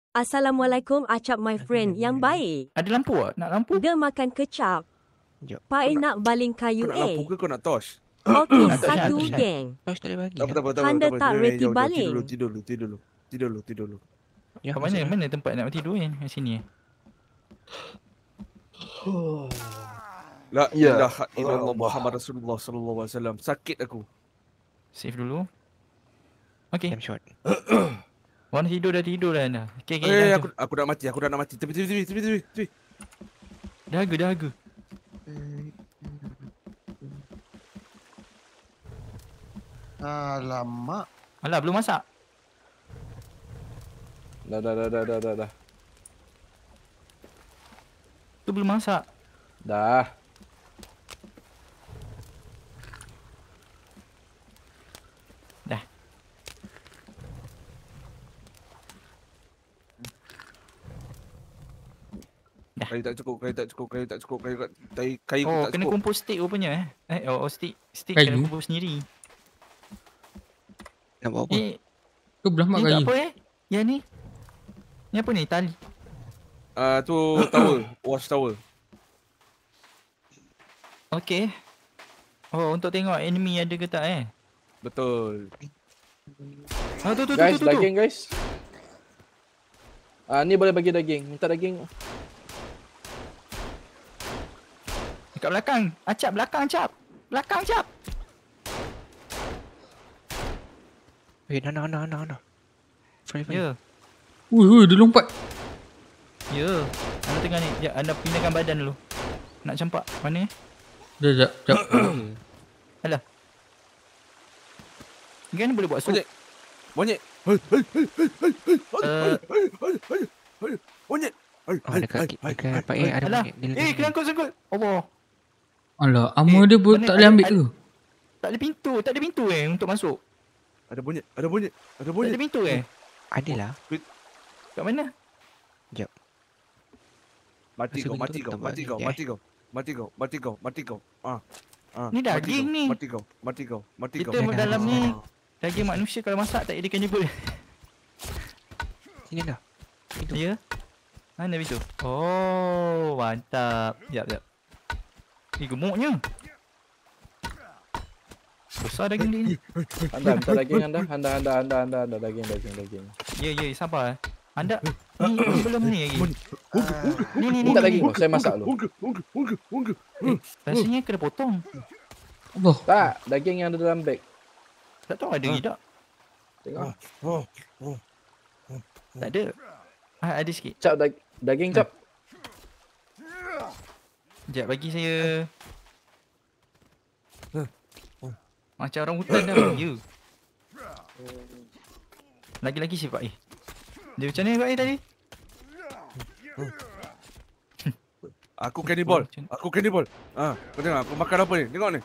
Assalamualaikum Acap my friend yang baik. Ada lampu tak? Nak lampu? Dia makan kecap. Jap. Pai nak baling Kau kayu nak lampu ke kau nak torch? Okey, Nak touch, satu nak touch. geng. Tos tak boleh bagi. Tak apa. Anda tak reti Jom, baling. Tidur dulu. Ya, Kat mana tempat nak tidur kan? Kat sini La Ya. ilaha illallah Muhammad Rasulullah sallallahu alaihi wasallam. Sakit aku. Save dulu. Okay. Damn shot. Orang tidur dah anda. Okay, dah Aku dah nak mati. Tepi. Dahaga. Alamak. Alah, belum masak. Dah. Tu belum masak. Dah. Dah. Kayu tak cukup. Kayu Oh, tak kena cukup. kumpul stick rupanya stick. Stick Kayu? kena kumpul sendiri. Nak buat apa? Kau belah mak Ni kayu. tak apa Yang ni. Ni apa ni? Tali. Tu tower, watch tower. Okay. Oh, untuk tengok enemy ada ke tak Betul. Tu. Guys, daging guys. Ni boleh bagi daging. Minta daging. Dekat belakang. Acap, belakang Acap. Wait, Ana. Fire. Ya. Dia lompat. Ya. Anda tengah ni. Sekejap, anda pindahkan badan dulu. Nak campak. Mana Sekejap. Alah. Kan boleh buat sup. Monyet. Monyet. Dekat Pak ada Alah. monyet. Kelangkut. Allah. Alah, armor dia pun mana tak boleh ambil ada- ke? Tak ada pintu untuk masuk. Ada monyet. Tak ada pintu Adalah. Kat mana? Mati Masuk kau. pintu tempat ni, Mati kau. Ni daging ni. Mati kau. Kita dalam ni daging manusia kalau masak tak ada cannibal. Sini dah. Ya. Mana pintu? Oh, mantap. Jap. Ni gemuknya. Besar daging dia ni. Anda minta daging anda. Anda daging. Ya, sabar. Anda ni belum ni lagi. Ni. Minta daging kau, saya masak dulu. Rasanya kena potong. Allah. Tak, daging yang ada dalam beg. Tak tahu ada ke tak? Tengok. Tak ada. Ada sikit. Cap daging cap. Sekejap bagi saya. Macam orang hutan dah. Ya. Lagi-lagi si Pak Dia macam mana Pak tadi? Aku cannibal. Kau tengok aku makan apa ni? Tengok ni.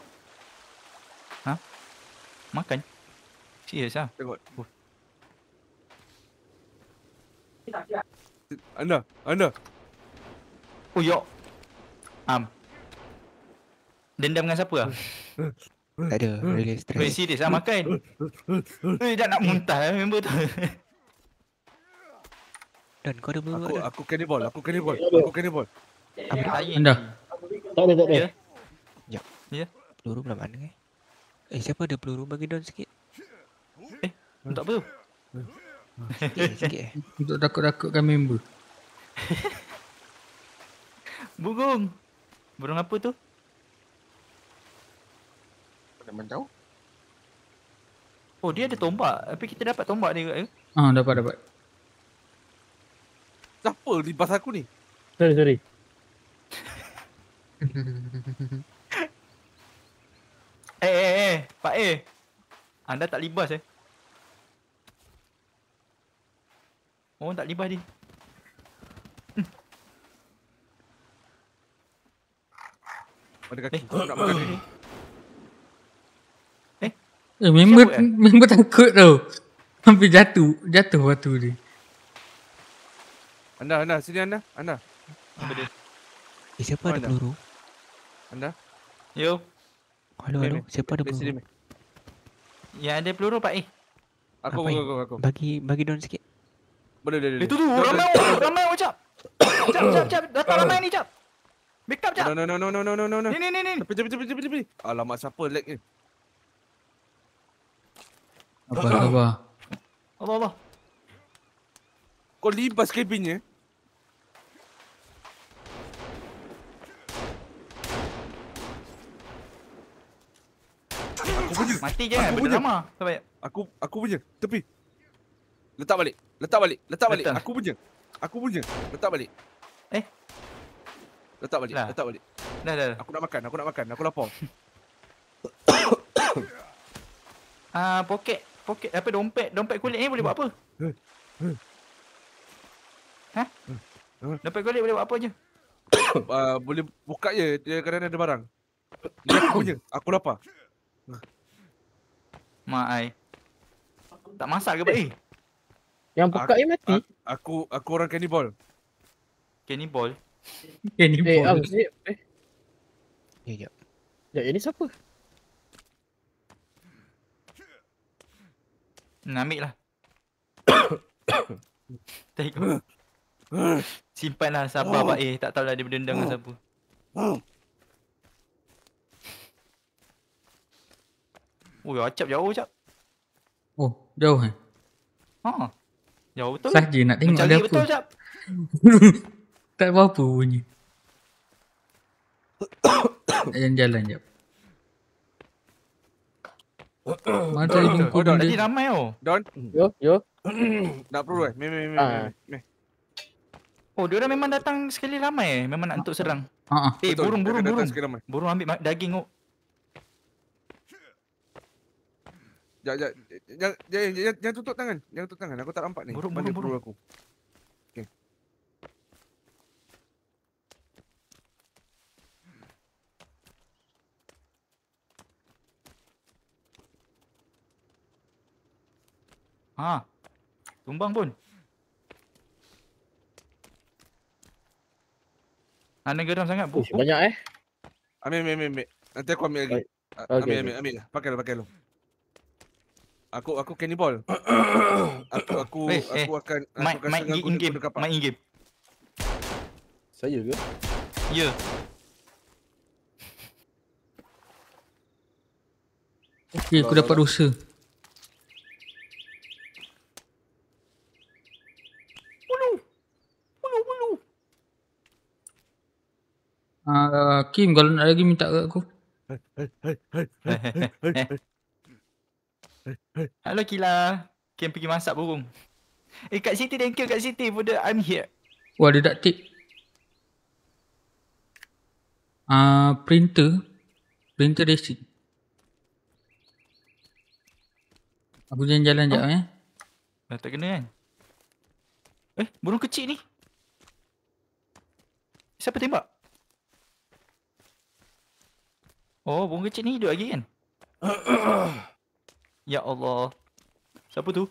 Makan? Serius lah? Tengok. Anda. Oh yok. Dendam dengan siapa lah? Tak ada, really stress. Serius lah makan. Dah nak muntah member tu. Dan kau ada peluru tak? Aku cannibal. Anda. Tak ada. Ya. Peluru belah mana siapa ada peluru bagi Don sikit? Untuk apa tu? Sikit Untuk takut-takutkan member. Burung apa tu? Memang tahu. Oh dia ada tombak. Tapi kita dapat tombak dia ke? Dapat. Siapa libas aku ni? Sorry. Pak Anda tak libas Orang tak libas dia. Ada kaki. Aku nak makan ni. Member takut tau. Hampir jatuh waktu dia. Anda sini anda. Apa dia? Siapa ada peluru? Anda. Yo. Halo, siapa ada peluru? Yang ada peluru Pak Aku. Bagi Don sikit. Boleh. Itu tu ramai Cap. Cap. Datang ramai ni Cap. Backup Cap. No. Ni. Tepi. Alamak siapa lag ni? Sabar. Allah. Kau libas kabinnya. Aku punya. Mati je kan benda lama. Sabar. Aku punya. Tepi. Letak balik. Letak. Aku punya. Letak balik. Letak balik. Dah. Aku nak makan. Aku lapar. Poket apa dompet kulit ni boleh buat apa? Dompet kulit boleh buat apa je? Boleh buka je dia kadang ada barang. Ni aku punya. Aku lapar. Mak ai. Tak masak ke Pak Yang buka ni mati. Aku orang cannibal. Cannibal. Ya. Ini siapa? Ambil lah. Tengok. Simpanlah sabar Pak tak tahulah dia berdendam dengan siapa. Acap jauh Cap. Oh, jauh Jauh betul. Saja nak tengok ada apa. Betul Cap. Tak apa-apa bunyi. Jalan jap. Mana jumpa Don dia? tadi ramai Don. Yo. Nak perlu meh. Oh, diorang memang datang sekali ramai memang nak untuk serang. Betul, Burung. datang sekali ramai. Burung ambil daging Jangan tutup tangan. Aku tak nampak ni. Burung. Aku. Okey. Tumbang pun. Anda geram sangat bu. Banyak Ambil. Nanti aku ambil lagi. Ambil. Pakai lu. Aku cannibal. Aku akan main in-game. Saya ke? Ya. Okay, aku dapat rusa. Kim, kalau nak lagi minta kat aku. Hello Kila. Kim pergi masak burung. Kat Siti, thank you kat Siti for the I'm here. Wah, dia dak tip. Printer receipt. Aku jalan-jalan sekejap Dah tak kena kan? Burung kecil ni. Siapa tembak? Oh, burung kecil ni hidup lagi kan? Ya Allah. Siapa tu?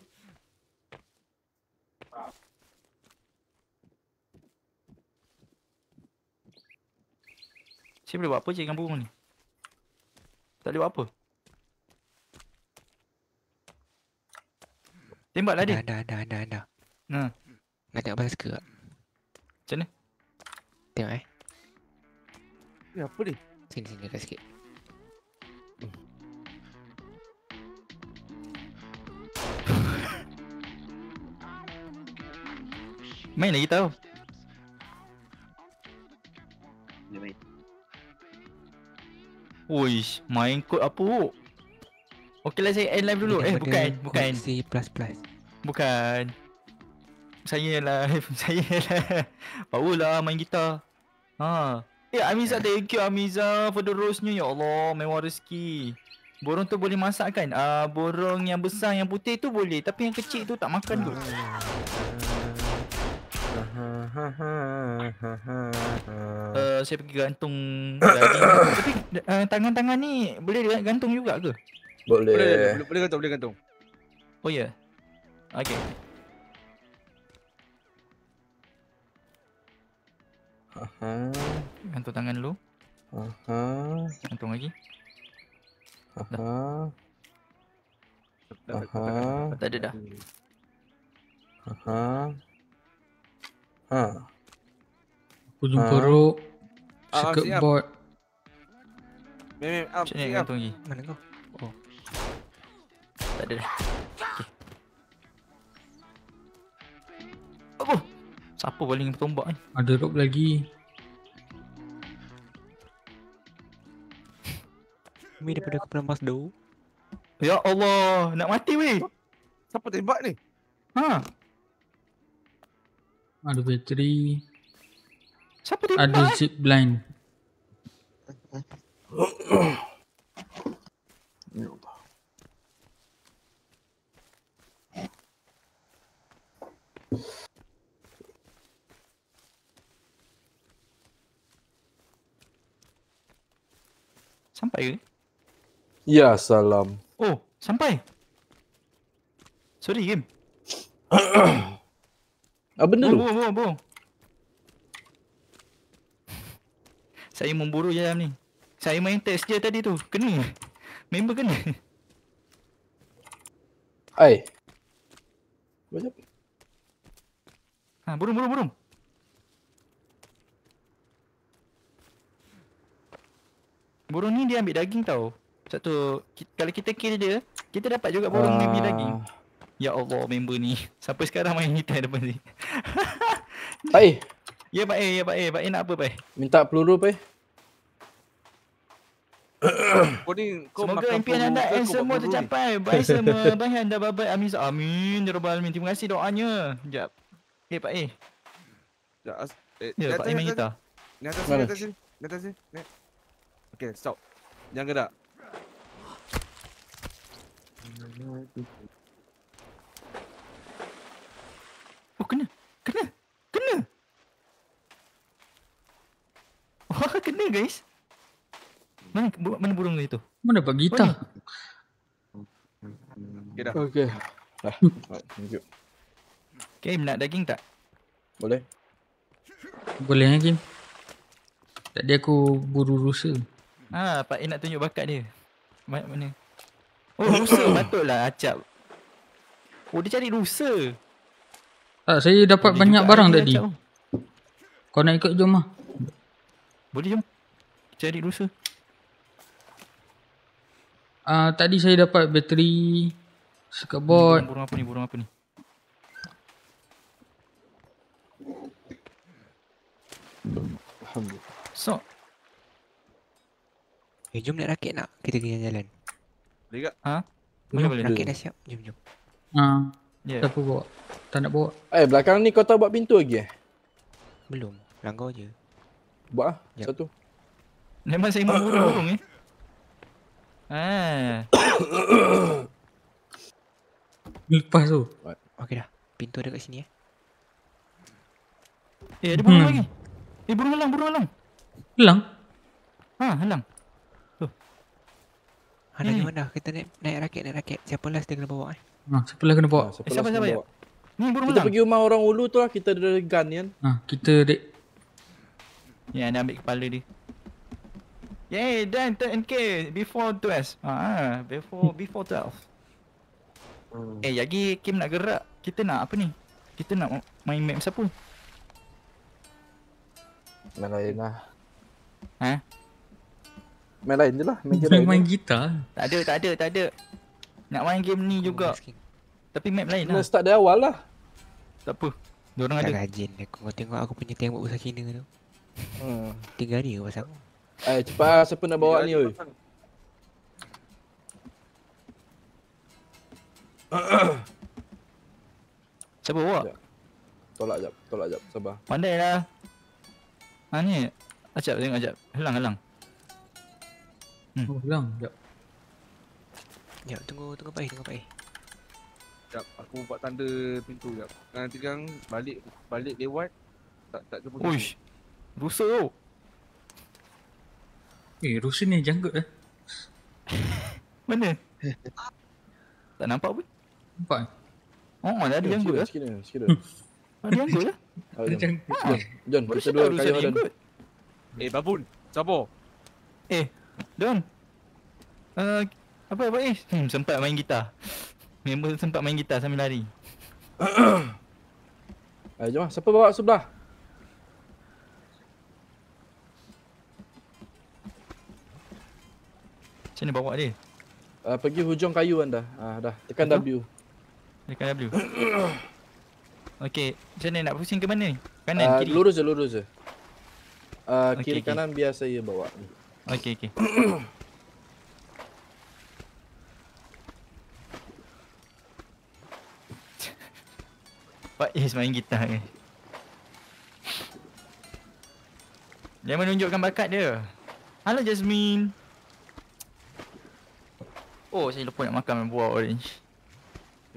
Saya boleh buat apa je dengan burung ni? Tak boleh buat apa? Tembaklah dia. Dah. Nah. Nak tengok pasal ke? Macam mana? Tengok Ni apa ni? Sini dekat sikit. Main lagi tau. Uish, main kod apa? Okeylah, saya end live dulu. Bukan. C++. Bukan. Saya lah. Power lah main gitar. Amiza, thank you Amiza for the rose-nya. Ya Allah, mewah rezeki. Burung tu boleh masak kan? Burung yang besar, yang putih tu boleh. Tapi yang kecil tu tak makan tu. Saya pergi gantung daging. Tapi tangan-tangan ni boleh gantung juga ke? Boleh. Boleh gantung. Oh ya. Okay. Gantung tangan dulu. Gantung lagi. Tak ada dah. Aku jumpa Rock. Circuit board. Macam ni gantung lagi. Mana kau? Oh. Tak ada dah. Okay. Apa? Siapa baling tombak ni? Ada Rock lagi. Mi daripada aku pernah mas do. Ya Allah, nak mati weh. Siapa tembak ni? Ada bateri. Siapa tembak? Ada zip line. Sampai ke? Ya, salam. Oh, sampai. Sorry, game. Apa benda tu? Bohong. Saya memburu jam ni. Saya main test je tadi tu. Kena. Member kena. Ai. Macam Burung. Burung ni dia ambil daging tau. Satu, kalau kita kill dia, kita dapat juga burung ni ambil daging. Ya Allah, member ni. Sampai sekarang main hitam depan ni. Pai. Ya Pak A nak apa Pak? Minta peluru Pai. Semoga impian anda semua tercapai. Baik semua bahan dah baik. Amin ya rabbal alamin. Terima kasih doanya. Sekejap. Pak A. Ya Pak A main gitar. Ni atas ni. Okay, stop. Jangan gerak. Oh, kena. Wah, kena guys. Mana burung tu? Mana dapat gitar? Okay dah. Okay. Thank you. Okay, nak daging tak? Boleh. Boleh Kim. Tadi aku buru rusa. Pak A nak tunjuk bakat dia. Mana? Oh, rusa patutlah acap. Oh, dia cari rusa. Tak, saya dapat banyak barang tadi. Kau nak ikut jom lah. Boleh jom. Cari rusa. Tadi saya dapat bateri circuit board. Burung apa ni? Alhamdulillah. So, Jom naik rakit nak. Kita pergi jalan-jalan. Boleh tak? boleh. Rakit dah siap. Jom. Ya. Siapa bawa? Tak nak bawa. Belakang ni kau tahu buat pintu lagi Belum. Langgar je. Buat Jap. satu. Memang saya mahu burung ni. Lepas tu. Okey dah. Pintu ada kat sini Ada burung lagi. Burung halang. Hilang? Halang. Dah gimana? Kita naik rakit. Siapa last dia kena bawa Siapa lah kena bawa? Siapa? Ni burung Kita halang. pergi rumah orang ulu tu lah. Kita ada gun kan. Kita dek. Ya, anda ambil kepala dia. Yay, dan 10k before 12. Before 12. Lagi Kim nak gerak. Kita nak apa ni? Kita nak main map siapa? Main lain lah. Ha? Main lain je lah. Main game lain. Main gitar. Tak ada. Nak main game ni juga. Tapi map lain Kena lah. start dari awal lah. Tak apa. Diorang Tak ada. rajin. Kau tengok aku punya tembok besar Cina tu. 3 hari ke pasal aku. Cepat lah. Siapa nak bawa ni oi? Siapa bawa? Tolak jap. Sabar. Pandai lah. Ni. Ajak. Halang. Hilang. Sekejap. Jap, tunggu Pak. Sekejap, aku buat tanda pintu sekejap. Nanti kan balik lewat. Tak jumpa. Uish. Rusak tu. Rusun ni janggut Mana? Tak nampak pun. Nampak? Dah ada janggut lah. Sikit. Ada janggut lah. John, kita dua kayu Don. Babun. Sabar. Don. Apa sempat main gitar. Member sempat main gitar sambil lari. Jom lah. Siapa bawa sebelah? Macam mana bawa dia? Pergi hujung kayu anda. Dah. Tekan W. Tekan W. Okey. Macam mana nak pusing ke mana ni? Kanan, kiri? Lurus je. Kiri Okey. kanan biar saya bawa ni. Okey. Pak Is main gitar ni. Dia menunjukkan bakat dia. Halo Jasmine. Saya lupa nak makan buah orange.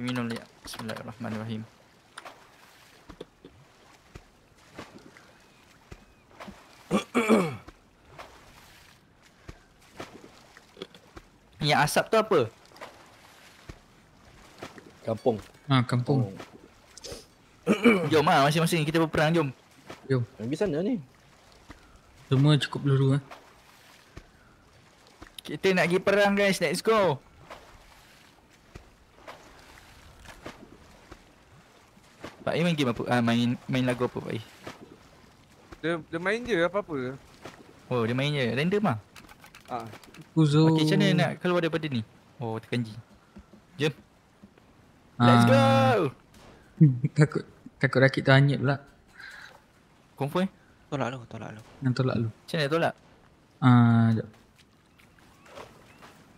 Minum lihat. Bismillahirrahmanirrahim. Yang asap tu apa? Kampung. Kampung. Jom lah masing-masing kita berperang, jom. Pergi sana ni. Semua cukup peluru Kita nak pergi perang guys, let's go. Pak I main game apa? Main lagu apa Pak I? Dia main je apa-apa. Dia main je, random lah. Kuzo. Okey, macam mana nak keluar daripada ni? Tekan G. Jom. Let's go. Takut rakit tu hanyut pula. Confirm? Tolak lu. Yang tolak lu. Macam mana tolak? Sekejap.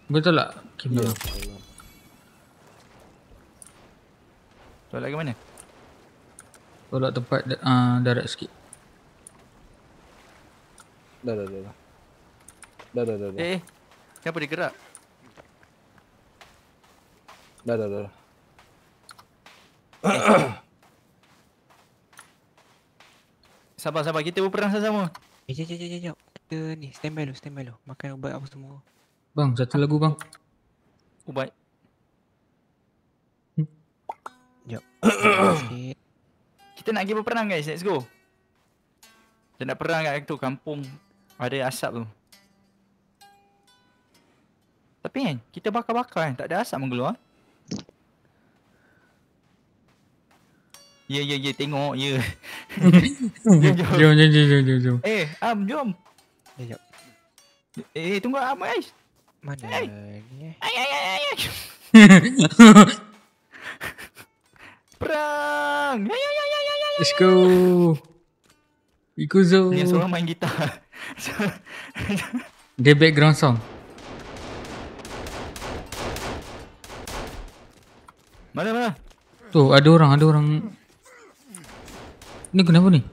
Boleh tolak? Kim tolak. Tolak ke mana? Tolak tempat darat sikit. Dah. Kenapa dia gerak? Dah. Sabar, kita berperang sama-sama. Jap. Kita ni, stand by lu. Makan ubat apa semua. Bang, satu lagu bang. Ubat. Jap. Sikit. Kita nak pergi berperang guys, let's go. Kita nak perang kat tu, kampung ada asap tu. Tapi kan, kita bakar-bakar kan, tak ada asap mengeluar. Ya, tengok, ya. Jom. Am, jom. Jap. Tunggu Am guys. Mana ni? Ay. Perang. Ya. Let's go. Ikuzo. Ni seorang main gitar. Dia background sound. Mana? Tu ada orang. Ni kenapa ni?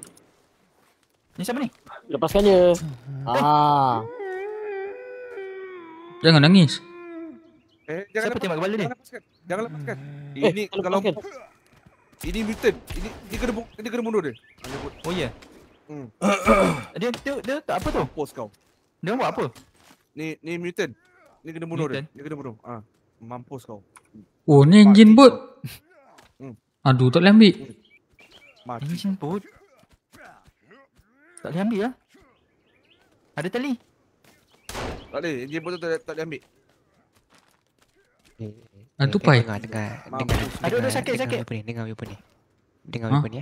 Ni siapa ni? Lepaskan dia. Jangan nangis. Jangan Siapa tembak kepala dia? Jangan lepaskan. Ini kalau ini mutant. Ini kena bunuh dia. Oh ya. Dia tak apa tu? Mampus kau. Dia buat apa? Ni mutant. Ni kena bunuh dia. Dia kena bunuh. Mampus kau. Oh, ni engine boat. Aduh, tak boleh ambil. Engine boat. Tak boleh ambil lah. Ada tali. Tak boleh. Engine boat tu tak boleh ambil. Tu pai. Dengar. Ada sakit. Dengar weapon ni. Dengar weapon ni.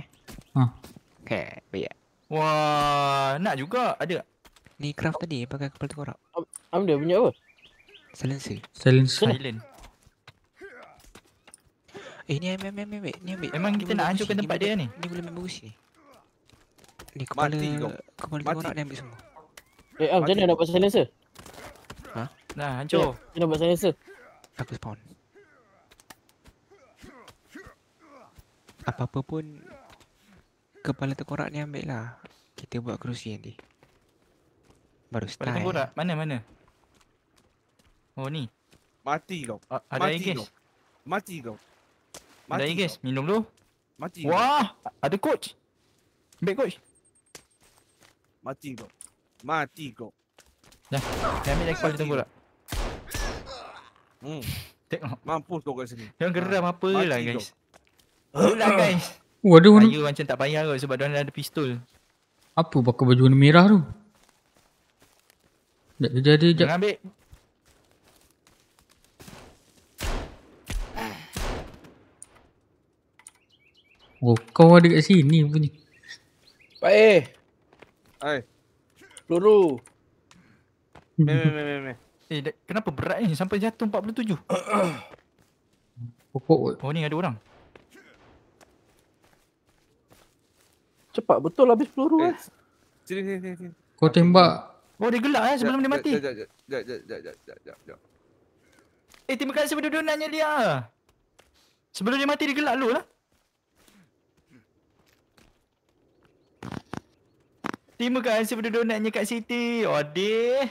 Okay, baik. Wah, nak juga. Ada tak? Ni craft tadi pakai kepala tengkorak. Dia punya apa? Silencer. Silent. Ni ambil. Memang kita nak hancurkan tempat dia ni. Ni boleh main bagus ni. Ni kepala tengkorak ni ambil semua. Macam mana nak buat silencer? Nah, hancur. Macam mana buat silencer? Aku spawn. Apa-apa pun kepala tengkorak ni ambil lah. Kita buat kerusi nanti. Baru start. Kepala tengkorak? Mana? Oh ni. Mati kau. Ada air gas. Mati kau. Ada air gas. Minum dulu. Mati. Wah, ada coach. Ambil coach. Mati kau. Dah, ambil lagi kepala tengkorak. Tengok. Mampus kau kat sini. Jangan geram apa lah guys. Itulah guys. Ada warna. Saya macam tak payah kot sebab dia ada pistol. Apa pakai baju warna merah tu? Jadi. Jangan ambil. Oh, kau ada kat sini punya. Baik. Hai. Peluru. Meh. Kenapa berat ni sampai jatuh 47? Pokok. Oh ni ada orang. Cepat betul habis peluru Sini. Kau tembak. Oh dia gelak sebelum dia mati. Sekejap. Terima kasih pada donatnya dia. Sebelum dia mati dia gelak dulu lah. Terima kasih pada donatnya Kak Siti. Odeh.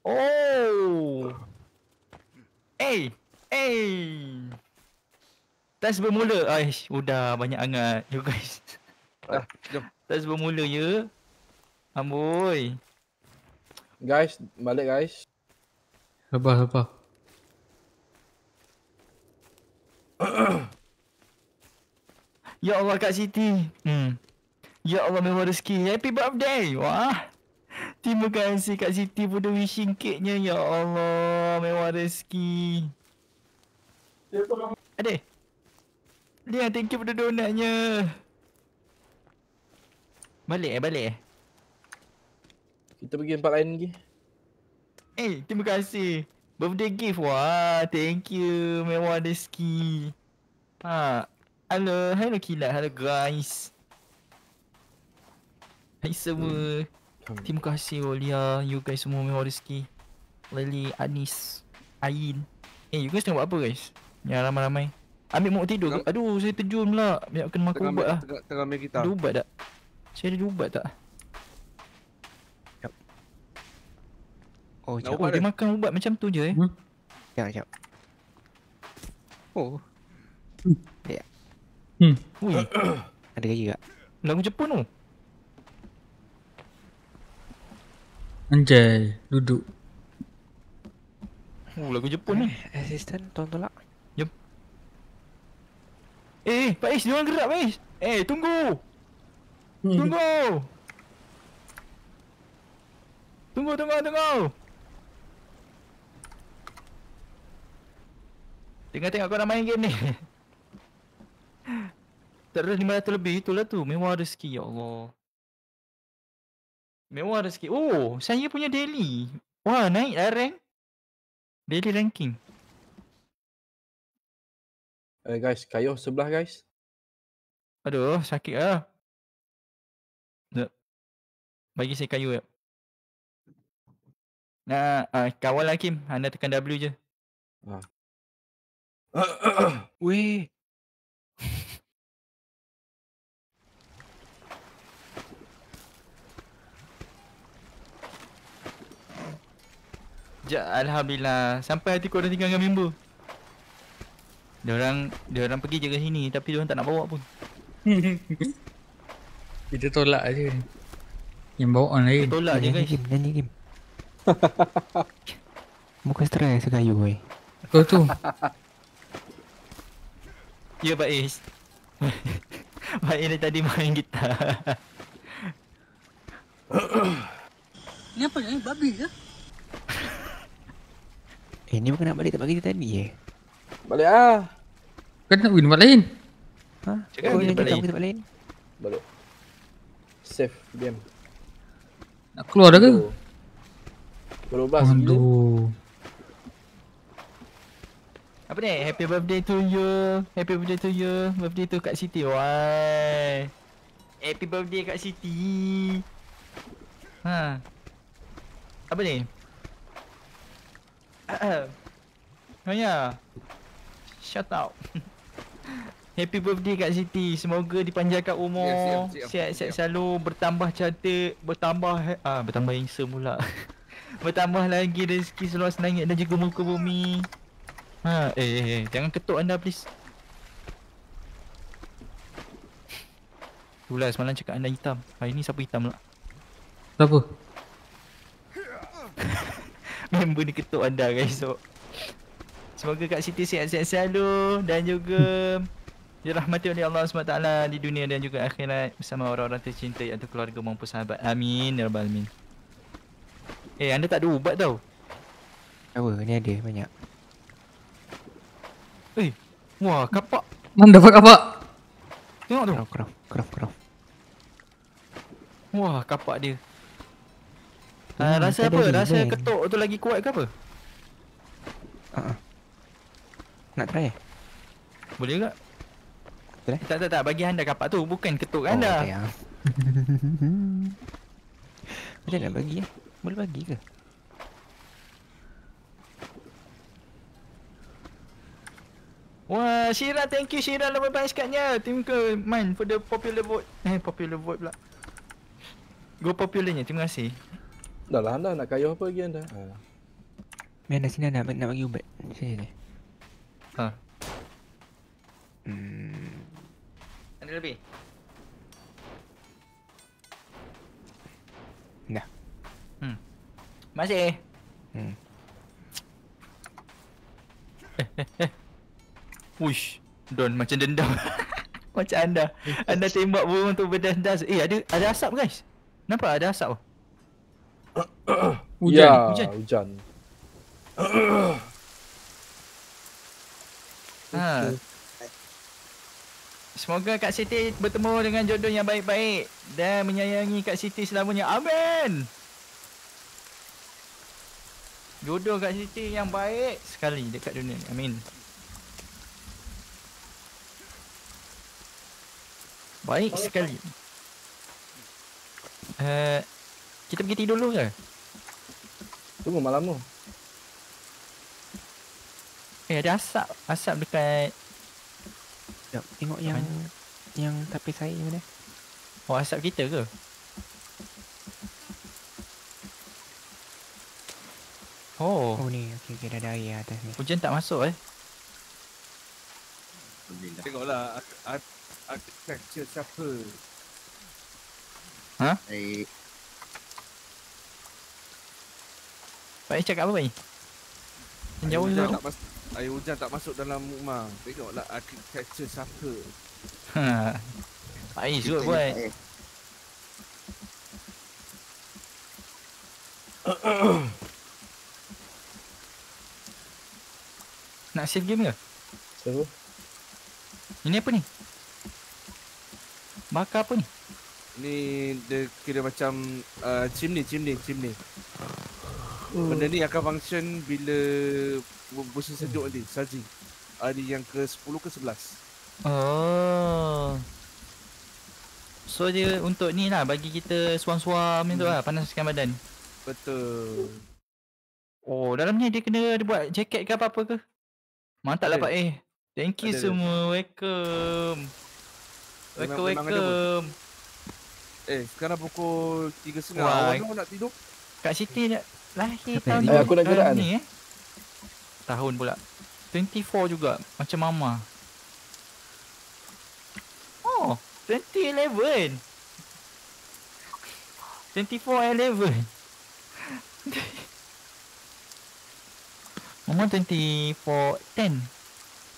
Oh. Tas bermula. Aish, udah banyak hangat you guys. Jom. Tas bermula ya. Amboi. Guys, balik guys. Sabar. Ya Allah Kak Siti. Ya Allah mewah rezeki. Happy birthday. Wah. Terima kasih Kak Siti pada wishing cake-nya. Ya Allah, mewah rezeki. Adik. Dia thank you pada donatnya. Balik. Kita pergi tempat lain lagi. Terima kasih. Birthday gift. Wah, thank you. Mewah rezeki. Hello Kilat. Hello guys. Hai semua. Terima kasih Olia. You guys semua mewah rezeki. Lily, Anis, Ain. You guys tengok apa guys? Yang ramai-ramai. Ambil mau tidur ke? Aduh, saya terjun pula. Biar kena makan ubat lah. Tengah ambil kita. Ada ubat tak? Saya ada ubat tak? Oh, dia makan ubat macam tu je Sekejap. Oh. Ya. Ui. Ada gaji tak? Lagu Jepun tu. Anjay, duduk. Lagu Jepun ni. Assistant, tolak. Jom. Pak Is, dia orang gerak Pak Is. Tunggu. Tunggu. Tengok kau nak main game ni. Tak ada 500 lebih, itulah tu. Mewah rezeki, ya Allah. Mewah rezeki. Oh, saya punya daily. Wah, naik dah rank. Daily ranking. Guys, kayu sebelah guys. Aduh, sakit lah. Jap. Bagi saya kayu ya. Nah, kawal lah Kim. Anda tekan W je. Weh. Alhamdulillah. Sampai hati korang tinggal dengan member. Diorang pergi je ke sini tapi diorang tak nak bawa pun. Kita tolak je. Yang bawa orang lain. Tolak je guys. Nyanyi game. Muka stres kayu weh. Kau tu. Ya Baiz. Baiz dari tadi main gitar. Ni apa ni? Babi ke? Ni bukan nak balik tempat kita tadi Balik ah. Kau nak pergi tempat lain? Ha? Cakap Kau pergi nak tempat pergi lain. tempat lain? Balik. Save game. Nak keluar dah ke? 12 gila. Aduh. Apa ni? Happy birthday to you. Happy birthday to you. Birthday to Kak Siti. Why? Happy birthday Kak Siti. Ha. Apa ni? Ya. Shout out. Happy birthday Kak Siti. Semoga dipanjangkan umur. Sihat-sihat selalu, bertambah cantik, bertambah handsome pula. Bertambah lagi rezeki seluas langit dan juga muka bumi. Jangan ketuk anda please. Itulah semalam cakap anda hitam. Hari ni siapa hitam pula? Siapa? Member ni ketuk anda guys. So semoga Kak Siti sihat-sihat selalu dan juga dirahmati oleh Allah SWT di dunia dan juga akhirat bersama orang-orang tercinta iaitu keluarga maupun sahabat. Amin ya rabbal alamin. Anda tak ada ubat tau. Apa? Ni ada banyak. Wah, kapak. Mana dapat kapak? Tengok tu. Craft. Wah, kapak dia. Rasa apa? Rasa ketuk tu lagi kuat ke apa? Nak try? Boleh tak? Boleh? Tak. Bagi anda kapak tu. Bukan ketuk anda. Macam nak bagi Boleh bagi ke? Wah, Syira, thank you Syira lepas banyak sekatnya. Terima kasih Man for the popular vote. Popular vote pula. Go popularnya, terima kasih. Dah lah anda nak kayu apa lagi anda? Anda sini nak bagi ubat. Sini. Ada lebih? Dah. Masih? Wush, Don macam dendam. Macam anda. Anda tembak burung tu berdas-das. Ada asap guys. Nampak ada asap? Hujan. Semoga Kak Siti bertemu dengan jodoh yang baik-baik dan menyayangi Kak Siti selamanya. Amin. Jodoh Kak Siti yang baik sekali dekat dunia ni. Amin. Baik sekali. Kita pergi tidur dulu ke? Tunggu malam tu. Ada asap dekat. Sekejap, tengok yang tapis air mana? Oh, asap kita ke? Oh ni, okey dah ada air atas ni. Hujan tak masuk Tengoklah architecture siapa. Pak Is cakap apa Pak Is? Jauh je tu. Air hujan tak masuk dalam rumah. Tengoklah architecture siapa. Pak Is kot buat. Nak save game ke? Save. Ini apa ni? Bakar apa ni? Ni dia kira macam chimney. Benda ni akan function bila musim sejuk nanti, salji. Hari yang ke-10 ke 11. Oh. So dia untuk ni lah, bagi kita suam-suam macam tu lah, panaskan badan. Betul. Oh, dalam ni dia kena dia buat jaket ke apa-apa ke? Mantap lah Pak Thank you semua. Welcome. Welcome. Sekarang pukul 3.30. Awak nak tidur? Kak Siti nak lahir tahun aku nak gerak ni tahun pula 24 juga macam mama. Oh 2011 24/11 mama 24/10.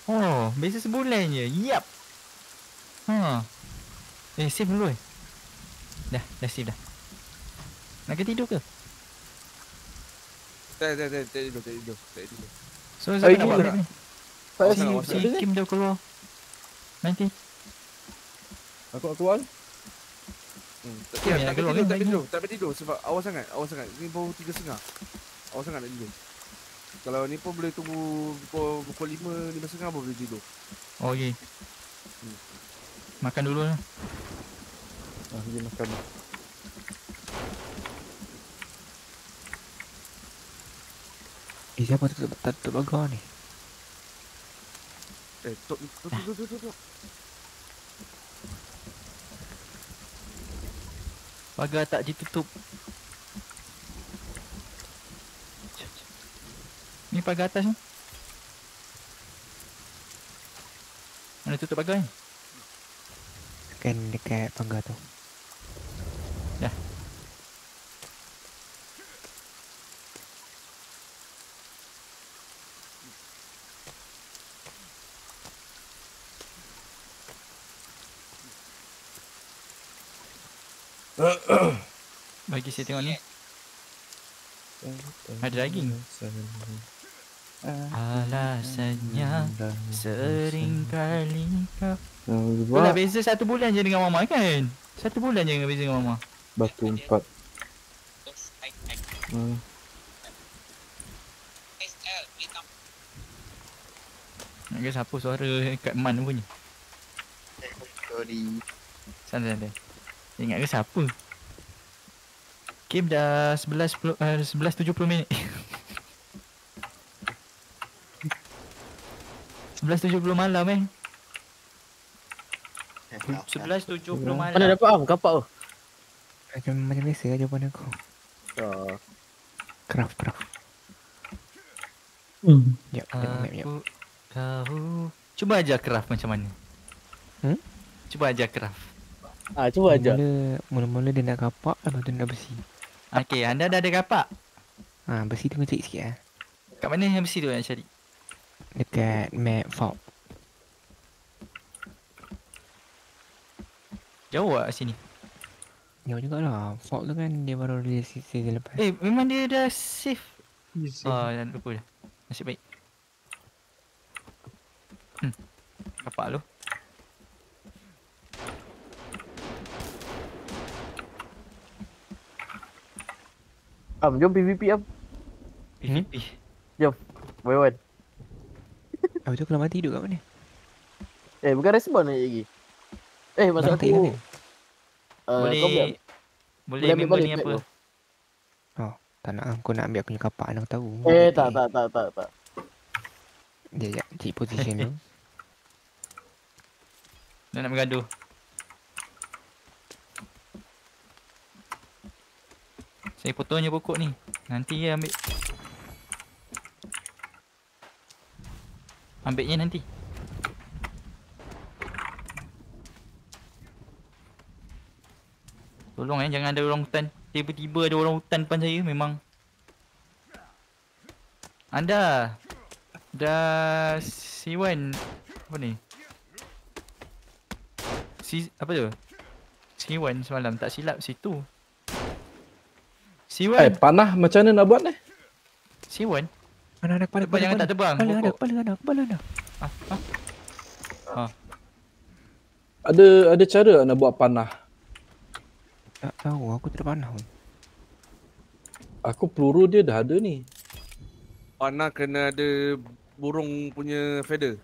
Oh beza sebulan je. Yap. Save dulu Dah save dah. Nak ke tidur ke? Tak tidur. So saya nak buat ni. Si Kim dah keluar. Nanti. Aku nak keluar. Tak boleh tidur sebab awal sangat. Ni baru 3.30. Awal sangat nak tidur. Kalau ni pun boleh tunggu pukul 5.30 baru boleh tidur. Oh okey. Makan dulu lah. Pergi makan. Siapa tutup pagar ni? Tutup. Pagar tak ditutup. Ni pagar atas ni. Mana tutup pagar ni? Kan dekat pagar tu. Dah. Bagi saya tengok ni. Ada daging. Alasannya sering kali kau. Dah beza 1 bulan je dengan mama kan? 1 bulan je dengan beza dengan mama. Batu 4. Nak ke siapa suara kat Man punya? Sorry. Santai. Ingat ke siapa? Game dah 11.70 minit. 11.70 malam 11.70 malam. Mana dapat kapak tu? Macam biasa jawapan aku. Craft. Jap, Aku tahu. Cuba ajar craft macam mana. Cuba ajar craft. Cuba ajar. Mula-mula dia nak kapak, lepas tu nak besi. Okey, anda dah ada kapak? Besi tu kecil sikit lah. Kat mana yang besi tu nak cari? Dekat map Fog. Jauh tak sini? Jauh jugalah. Fog tu kan dia baru release season lepas. Memang dia dah save. Dah lupa dah. Nasib baik. Kapak lu. Jom PVP PVP. Jom. One. Habis tu kalau mati duduk kat mana? Bukan respawn lagi. Masa aku boleh member ni apa? Tak nak aku nak ambil aku punya kapak nak tahu. Tak. Dia cik position tu. Dah nak bergaduh. Saya potongnya pokok ni. Nanti dia ambil. Ambilnya nanti. Tolong jangan ada orang hutan. Tiba-tiba ada orang hutan depan saya memang. Anda dah Siwan apa ni? Apa tu? Siwan semalam tak silap situ. Siwan. Panah macam mana nak buat ni? Siwan. Mana ada kepala jangan tak terbang. Kepala ada. Ada cara nak buat panah? Tak tahu, aku tak ada panah pun. Aku peluru dia dah ada ni. Panah kena ada burung punya feather.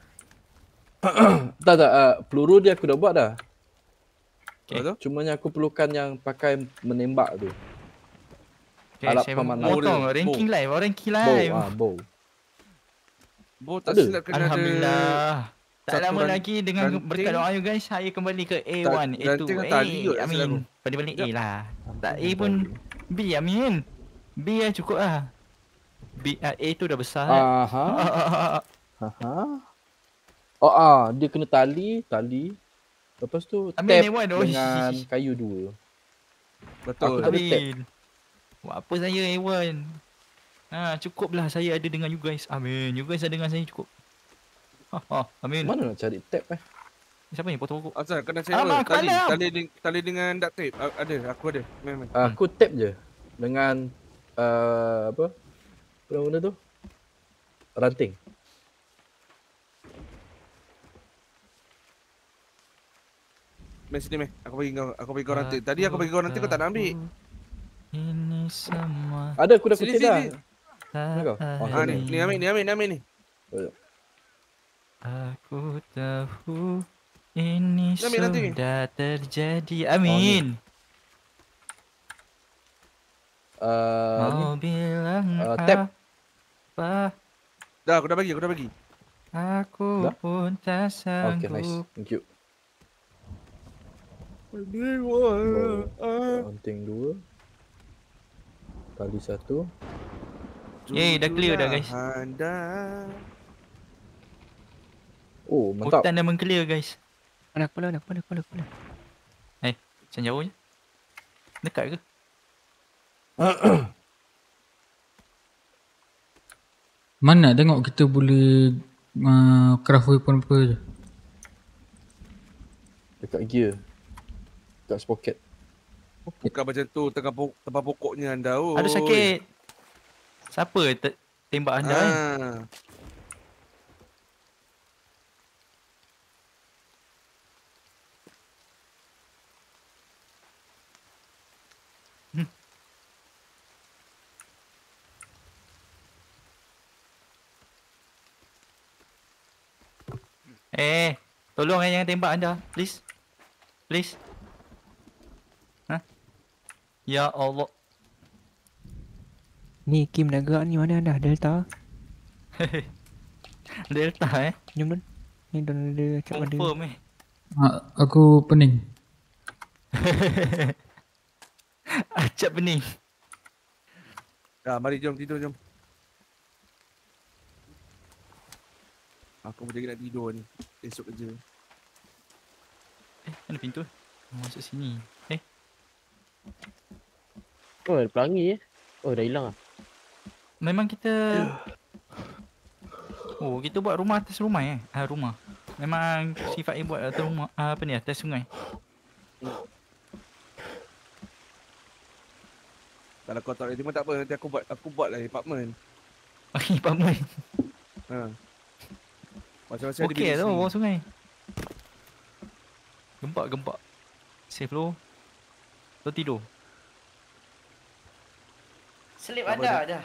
Tak, peluru dia aku dah buat dah. Okay. Cumanya aku perlukan yang pakai menembak tu. Okay, Alat saya pemanah. potong ranking live, ranking Bow, live. bow. Bow tak Ada. silap kena Alhamdulillah. Tak satu lama lagi dengan ranting. berkat doa you guys, saya kembali ke A1, A2. ranting tali kot tak silap Amin. aku. Balik A lah. Tak A pun B, amin. B lah cukup lah. B, A tu dah besar. Aha. Aha. Dia kena tali. Lepas tu Amin, tap A1, oh, dengan kayu 2. Betul. Aku tak ada tap. Amin. Buat apa saya A1? Cukuplah saya ada dengan you guys. Amin. You guys ada dengan saya cukup. Amin. Mana nak cari tab Siapa ni potong pokok? Asal kena Alamak, sewa kepala. tali dengan duct tape. Ada, aku ada. Memang. Aku tap je dengan apa benda tu? Ranting. Meh sini meh. Aku bagi kau ranting. Tadi aku bagi kau ranting kau tak nak ambil. Ini semua. Ada aku dah Sini, kutip dah. sini. Mana kau? Ni ambil ni. Aku tahu ini Amin, nanti. sudah terjadi. Amin. Mau bilang tap. apa? Dah, aku dah bagi. Aku Dah? pun tak sanggup. Okay, nice. Thank you. Ranting 2. Tali 1. Yeay, dah clear dah guys. Oh, mantap. Hutan dah meng-clear guys. Kepala. Macam jauh je. Dekat ke? Mana nak tengok kita boleh craft weapon apa je. Dekat gear. Dekat sprocket. Bukan macam tu tempat pokoknya anda. Aduh sakit. Siapa tembak anda kan? Tolong jangan tembak anda. Please. Ya Allah. Ni Kim nak gerak ni mana anda? Delta? Delta Jom Don. Ni Don ada cakap ada. Confirm Aku pening. Acap pening. Dah, mari jom tidur jom. Aku pun nak tidur ni. Esok kerja. Mana pintu? Masuk sini. Oh, ada pelangi Oh, dah hilang Memang kita kita buat rumah atas rumah rumah. Memang sifatnya buat atas rumah atas sungai. Kalau kau tak boleh terima tak apa, nanti aku buat lah apartment. Apartment. Macam-macam ada Okey bilik tu sini. bawah sungai. Gempak. Safe lo. Tu tidur. Sleep anda dah.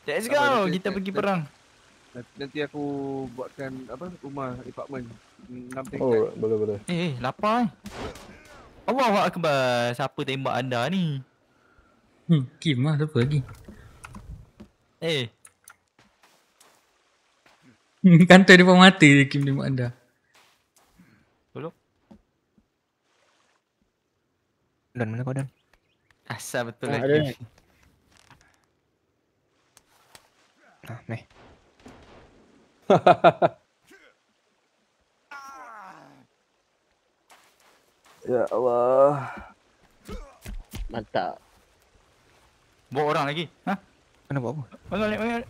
Let's go. Kita pergi perang. Nanti aku buatkan rumah apartment 6 tingkat. Oh, boleh. Lapar Allahu Akbar. Siapa tembak anda ni? Kim lah, siapa lagi? Kantor depan mata je Kim tembak anda. Tolong. Don, mana kau Don? Asal betul ada. lagi. Meh. Ya Allah. Mantap. Bawa orang lagi. Mana buat apa? Bangun.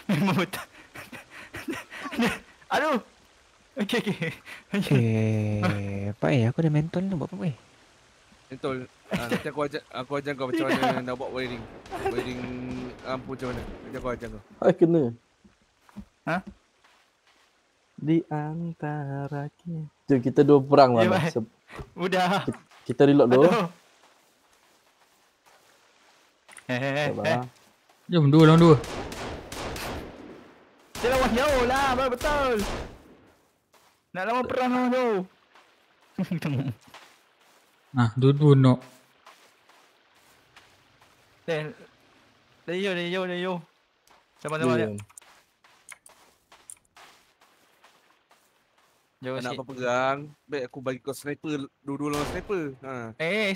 Memang betul. Aduh. Okey. Aku ada mental ni buat apa Betul. Nanti aku ajar kau macam mana nak buat wiring. Wiring lampu macam mana. Nanti aku ajar kau. Kena. Di antara kita. Jom kita dua perang lah. Udah. Kita reload dulu. Aduh. Sabar. Jom 2 lawan 2. Dia lawan jauh lah, betul. Nak lawan perang lawan jauh. Ah, dua-dua nak. Dari yo. Sama-sama dia. Jauh Nak sikit. apa pegang. Baik aku bagi kau sniper. Dua-dua lawan sniper.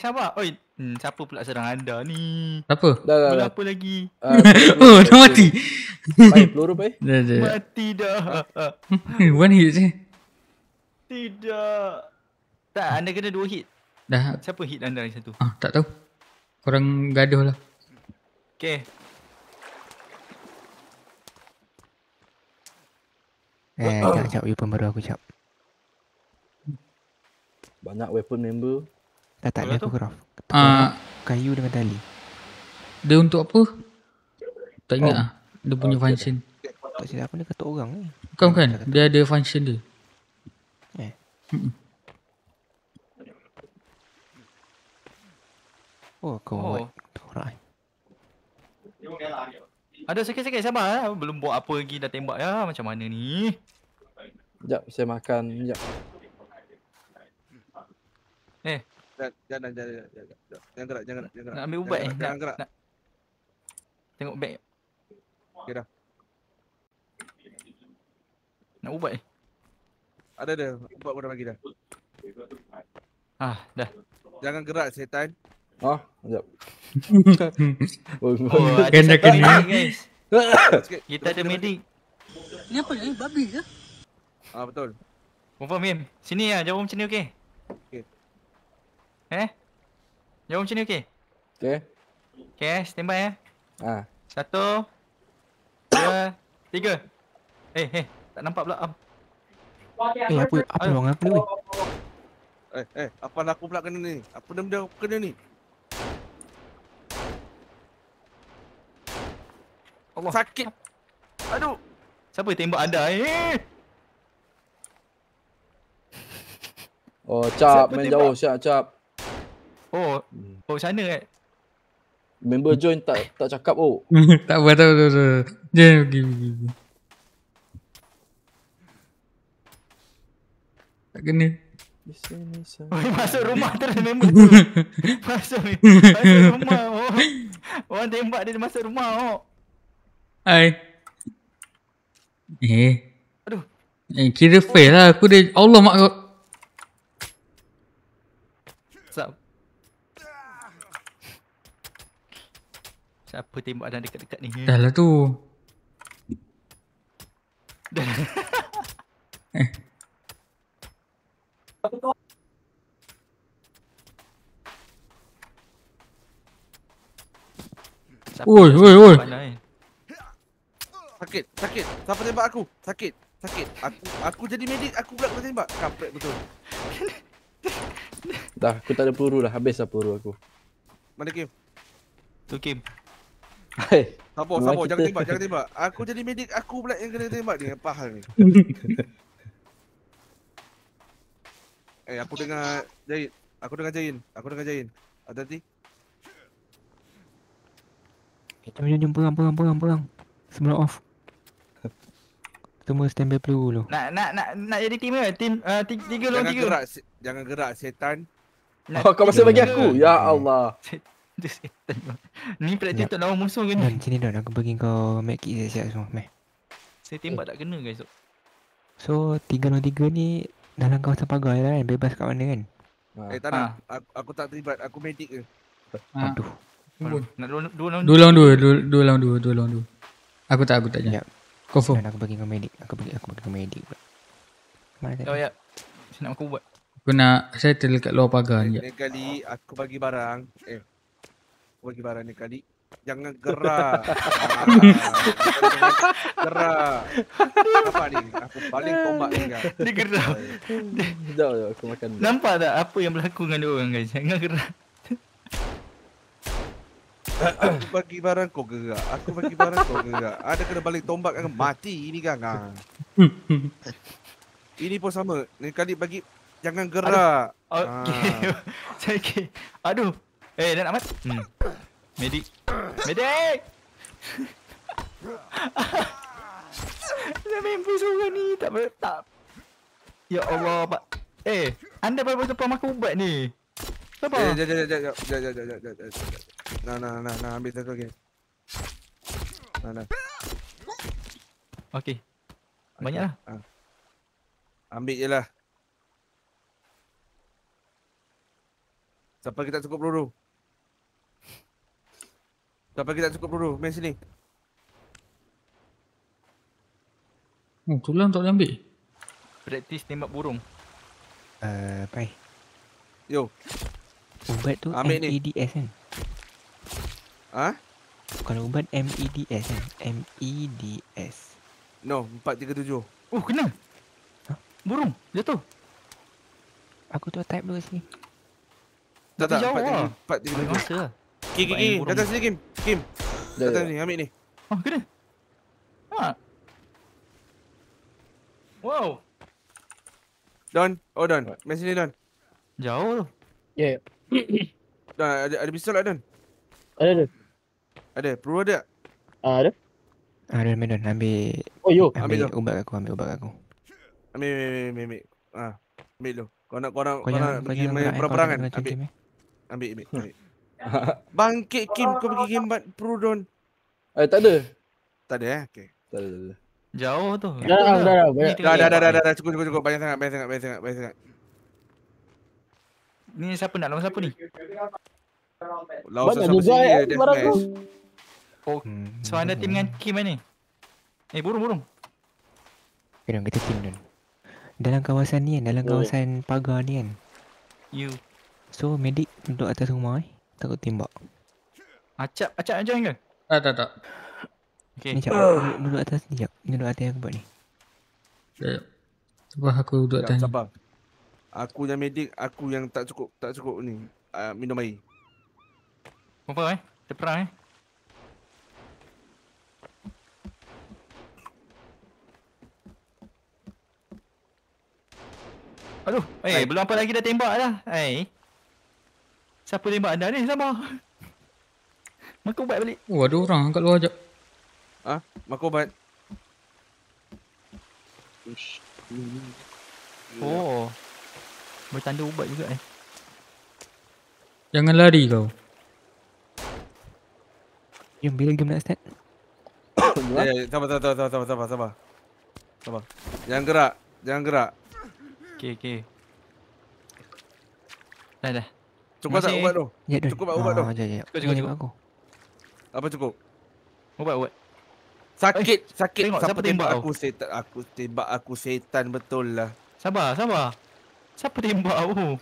Sabar. Oi, siapa pula serang anda ni? Apa? Dah. Bola apa lagi? Oh, dah mati. Baik, peluru baik. Dah. Mati dah. One hit je. Tidak. Tak, anda kena 2 hit. Dah. Siapa hit anda yang satu? Tak tahu. Korang gaduh lah. Okay. Jap weapon baru aku jap. Banyak weapon member. Tak ada aku craft. Kayu dengan tali. Dia untuk apa? Tak ingat ah. Dia punya function. Tak silap apa ni kata orang ni. Bukan. Dia ada function dia. Oh kau orang. Ada sikit-sikit sabar lah. Belum buat apa lagi dah tembak ya. Macam mana ni? Sekejap, saya makan. Sekejap. Jangan gerak. Nak ambil ubat Jangan gerak. Nak tengok beg. Okay dah. Nak ubat Ada. Ubat aku dah bagi dah. Dah. Jangan gerak setan. Sekejap. Kan dah kena. Guys. Kita ada medik. Ni apa ni? Babi ke? Betul. Confirm Mim. Sini lah, jawab macam ni okey? Okey. Jawab macam ni okey? Okay. Okay, stand by ya. 1, 2, 3. Tak nampak pula Am. Apa ruangan aku ni weh? Apa aku pula kena ni? Apa benda aku kena ni? Allah. Sakit. Aduh. Siapa tembak anda Oh, cap main jauh, cap. Oh, sana kan? Member join tak cakap Tak apa, tahu. Jangan pergi. Tak kena. Masuk rumah terus member tu. Masuk rumah. Orang tembak dia masuk rumah. Hai. Aduh. Kira fail lah. Aku dah Allah mak kau. Siapa tembak dah dekat-dekat ni? Dah lah tu. Oi. Sakit. Siapa tembak aku? Sakit. Aku jadi medik, aku pula kena tembak. Kampret betul. Dah, aku tak ada peluru dah. Habis lah peluru aku. Mana Kim? Tu Kim. Sabar, jangan tembak. Aku jadi medik, aku pula yang kena tembak ni. Apa hal ni? Aku dengar Jain. Hati-hati. Jom perang. Semua off. Semua stand by peluru dulu. Nak jadi tim ke? Tim 3 lawan 3. Jangan gerak setan. Kau masih bagi aku? Ya Allah. Setan. Ni praktis tak lawan musuh ke ni? Sini Don, aku bagi kau med kit siap semua. Saya tembak tak kena guys. So 3 lawan 3 ni dalam kawasan pagar lah kan? Bebas kat mana kan? Tak nak. Aku tak terlibat. Aku medik ke. Aduh. Nak 2 lawan 2. Aku tak jangan. Confirm. Aku bagi kau medik. Aku bagi kau medik pula. Mana tadi? Ya. Saya nak makan ubat. Aku nak settle kat luar pagar ni. Ni kali aku bagi barang. Aku bagi barang ni kali. Jangan gerak. Gerak. Apa ni? Aku paling tombak ni kan. Dia gerak. Sekejap aku makan. Nampak tak apa yang berlaku dengan dia orang guys? Jangan gerak. Aku bagi barang kau gerak. Ada kena balik tombak kan mati ini kan. Ini pun sama. Ni kali bagi Jangan gerak. Okey. Okey. Aduh. Dah nak mati. Medik. Medik. Saya mampus orang ni tak. Ya Allah, Pak. Anda baru depan aku ubat ni. Sabar. Jap. Nah, ambil satu lagi. Nah. Okey. Banyaklah. Ambil je lah. Sampai kita cukup peluru. Main sini. Tulang tak boleh ambil. Praktis tembak burung. Pai. Yo. Ubat tu ambil MEDS kan? Kalau ubat MEDS kan? MEDS. No, 437. Kena. Burung jatuh. Aku tu type dulu sini. Tak, 437. Masa lah. Kim, datang sini Kim. Datang sini, ambil ni. Kena. Wow. Don, main sini Don. Jauh tu. Ya. Don, ada pistol tak Don? Ada. Peluru ada tak? Ada. Ada main Don, ambil. Oh yo, ambil ubat aku. Ambil. Ambil lu. Kau nak pergi main perang-perangan? Ambil. Bangkit Kim, kau pergi game peluru Don. Tak ada. Tak ada Okey. Tak ada. Jauh tu. Dah. Cukup. Banyak sangat. Ni siapa nak lawan siapa ni? Lawan siapa sini dia. So anda tim dengan Kim ni? Burung. Okay, Don, kita tim Don. Dalam kawasan ni kan, kawasan pagar ni kan. So medik duduk atas rumah takut tembak. Acap nak join ke? Tak. Okay. Ni jap, duduk atas ni jap. Ni duduk atas yang aku buat ni. Sabar aku duduk atas ni. Sabar. Aku yang medik, aku yang tak cukup ni. Minum air. Apa terperang Aduh, belum apa lagi dah tembak dah. Siapa tembak anda ni? Sabar. Makan ubat balik. Ada orang kat luar jap. Makan ubat. Bertanda ubat juga Jangan lari kau. Jom, bila game nak start? Sabar. Jangan gerak. Okey. Dah. Cukup tak ubat tu? Ya, Don. Cukup tak ubat tu? Sekejap. Cukup. Aku. Apa cukup? Ubat. Sakit. Tengok siapa tembak aku setan. Aku tembak aku setan betul lah. Sabar. Siapa tembak aku?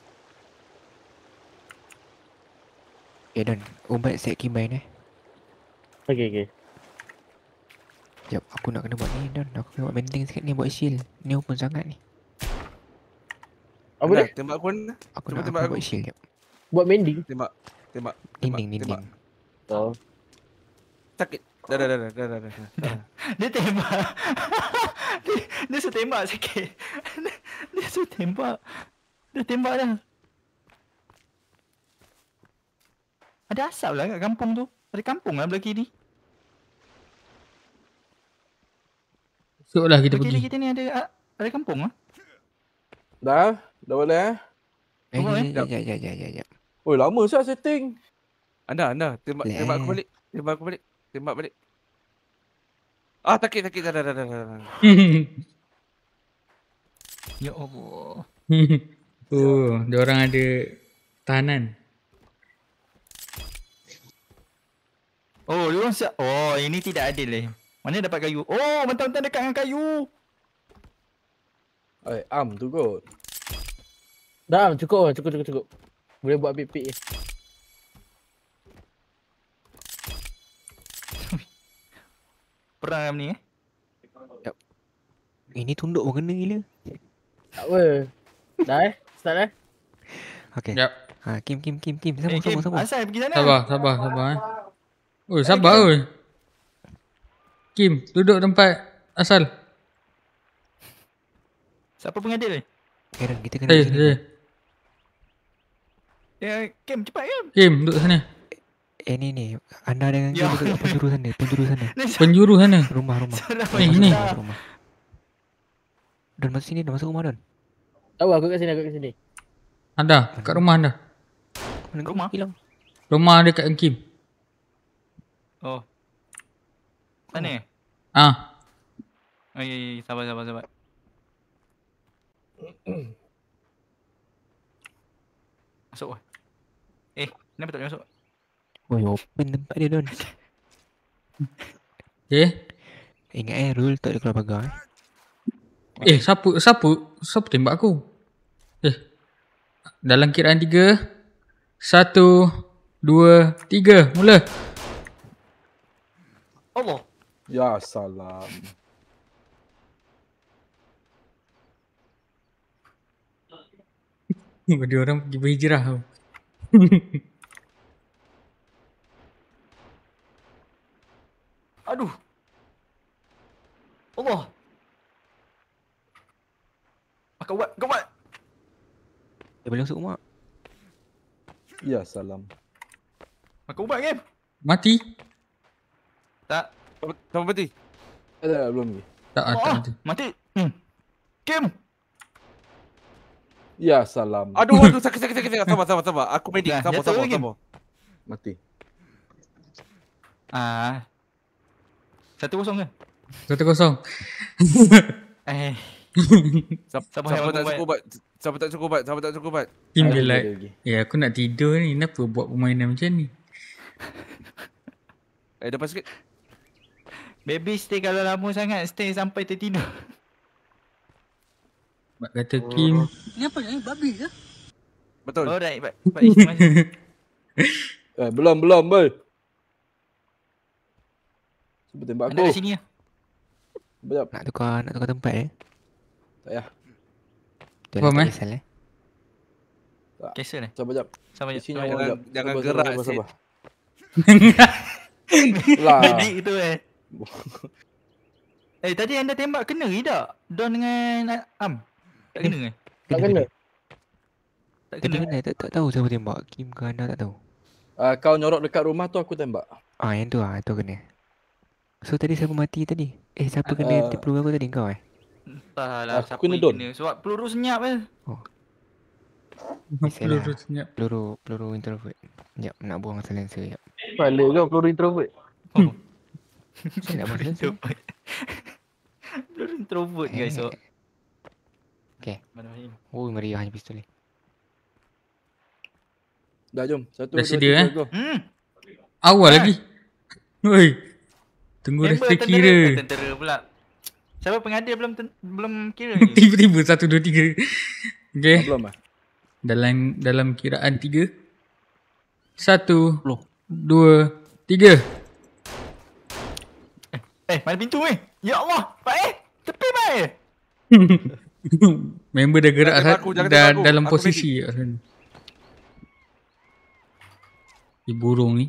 Don, ubat set Kimbain Okey. Sekejap, aku nak kena buat ni Don. Aku kena buat maintain sikit ni, buat shield. Ni open sangat ni. Apa dia? Tembak aku ni. Aku nak buat shield jap. Buat mending. Tembak. Dinding. Oh. Sakit. Dah. Dia tembak. Dia suruh tembak sikit. Dia suruh tembak. Dia tembak dah. Ada asap lah kat kampung tu. Ada kampung lah belah kiri. Esoklah kita pergi. pergi. Kita ni ada kampung lah. Dah boleh Jap. Oi, lama saya setting. Anda tembak aku balik. Tembak balik. Sakit dah. Ya Allah. Dia orang ada tahanan. Dia orang siap. Ini tidak adil Mana dapat kayu? Mentang-mentang dekat dengan kayu. Tu kot. Dah, cukup. Boleh buat pik-pik. Perang ni Ini tunduk pun kena gila. Tak apa. Dah start Okay. Yap. Kim. Sabar. Asal pergi sana. Sabar. Sabar. Kim, duduk tempat asal. Siapa pengadil ni? Aaron, kita kena di sini. Kim, cepat Kim. Kim, duduk sana. Ni. Anda dengan Kim dekat penjuru sana. Penjuru sana. Rumah. Ni. Rumah. Don masuk sini, Don masuk rumah Don. Tahu aku kat sini. Ada, kat rumah anda. Rumah? Hilang. Rumah dekat Kim. Oh. Sana? Ah. Oh, ya, sabar. Masuk lah. Kenapa tak boleh masuk? Open tempat dia Don. Ingat rule tak ada keluar pagar. Siapa tembak aku? Dalam kiraan 3. 1, 2, 3. Mula. Allah. Ya salam. Dia orang pergi berhijrah tau. Aduh. Allah. Kau buat. Dia boleh masuk rumah. Ya salam. Kau buat Kim. Mati? Tak. Siapa mati? Belum lagi. Tak mati. Mati. Kim. Ya salam. Aduh, sakit. Sabar. Aku medik. Sabar. Mati. 1-0 ke? 1-0. Siapa tak cukup bat? Kim dia like, aku nak tidur ni. Kenapa buat permainan macam ni? Depan sikit. Baby stay kalau lama sangat, stay sampai tertidur. Mak kata Kim. Ni apa ni? Babi ke? Betul. Alright, Pak Ismail. Belum, boy. Cuba tembak aku. Anda kat sini lah. Sekejap. Nak tukar tempat Tak payah. Apa meh? Cancel eh? Sabar jap. Jangan gerak. Sabar. Medik tu tadi anda tembak kena ke tak? Don dengan Am? Tak kena ke? Tak kena. Tak kena. Tak tahu siapa tembak. Kim ke anda tak tahu. Kau nyorok dekat rumah tu aku tembak. Yang tu itu kena. So tadi siapa mati tadi? Siapa kena peluru aku tadi kau Entahlah siapa kena yang Don. kena. Sebab peluru senyap kan. Peluru senyap. Peluru introvert. Sekejap, nak buang silencer sekejap. Kepala kau peluru introvert. Saya nak buang silencer. Peluru introvert guys. Okay. Meriahnya pistol ni. Dah jom. 1, Dah 2, sedia 3, go. Awal lagi. Oi. Tunggu dah kira. Tentera pula. Siapa pengadil belum kira lagi. Tiba-tiba 1, 2, 3. Okay. Belum Dalam kiraan 3. 1, 2, 3. Mana pintu Ya Allah. Tepi baik. Member dah gerak dalam posisi. Burung ni.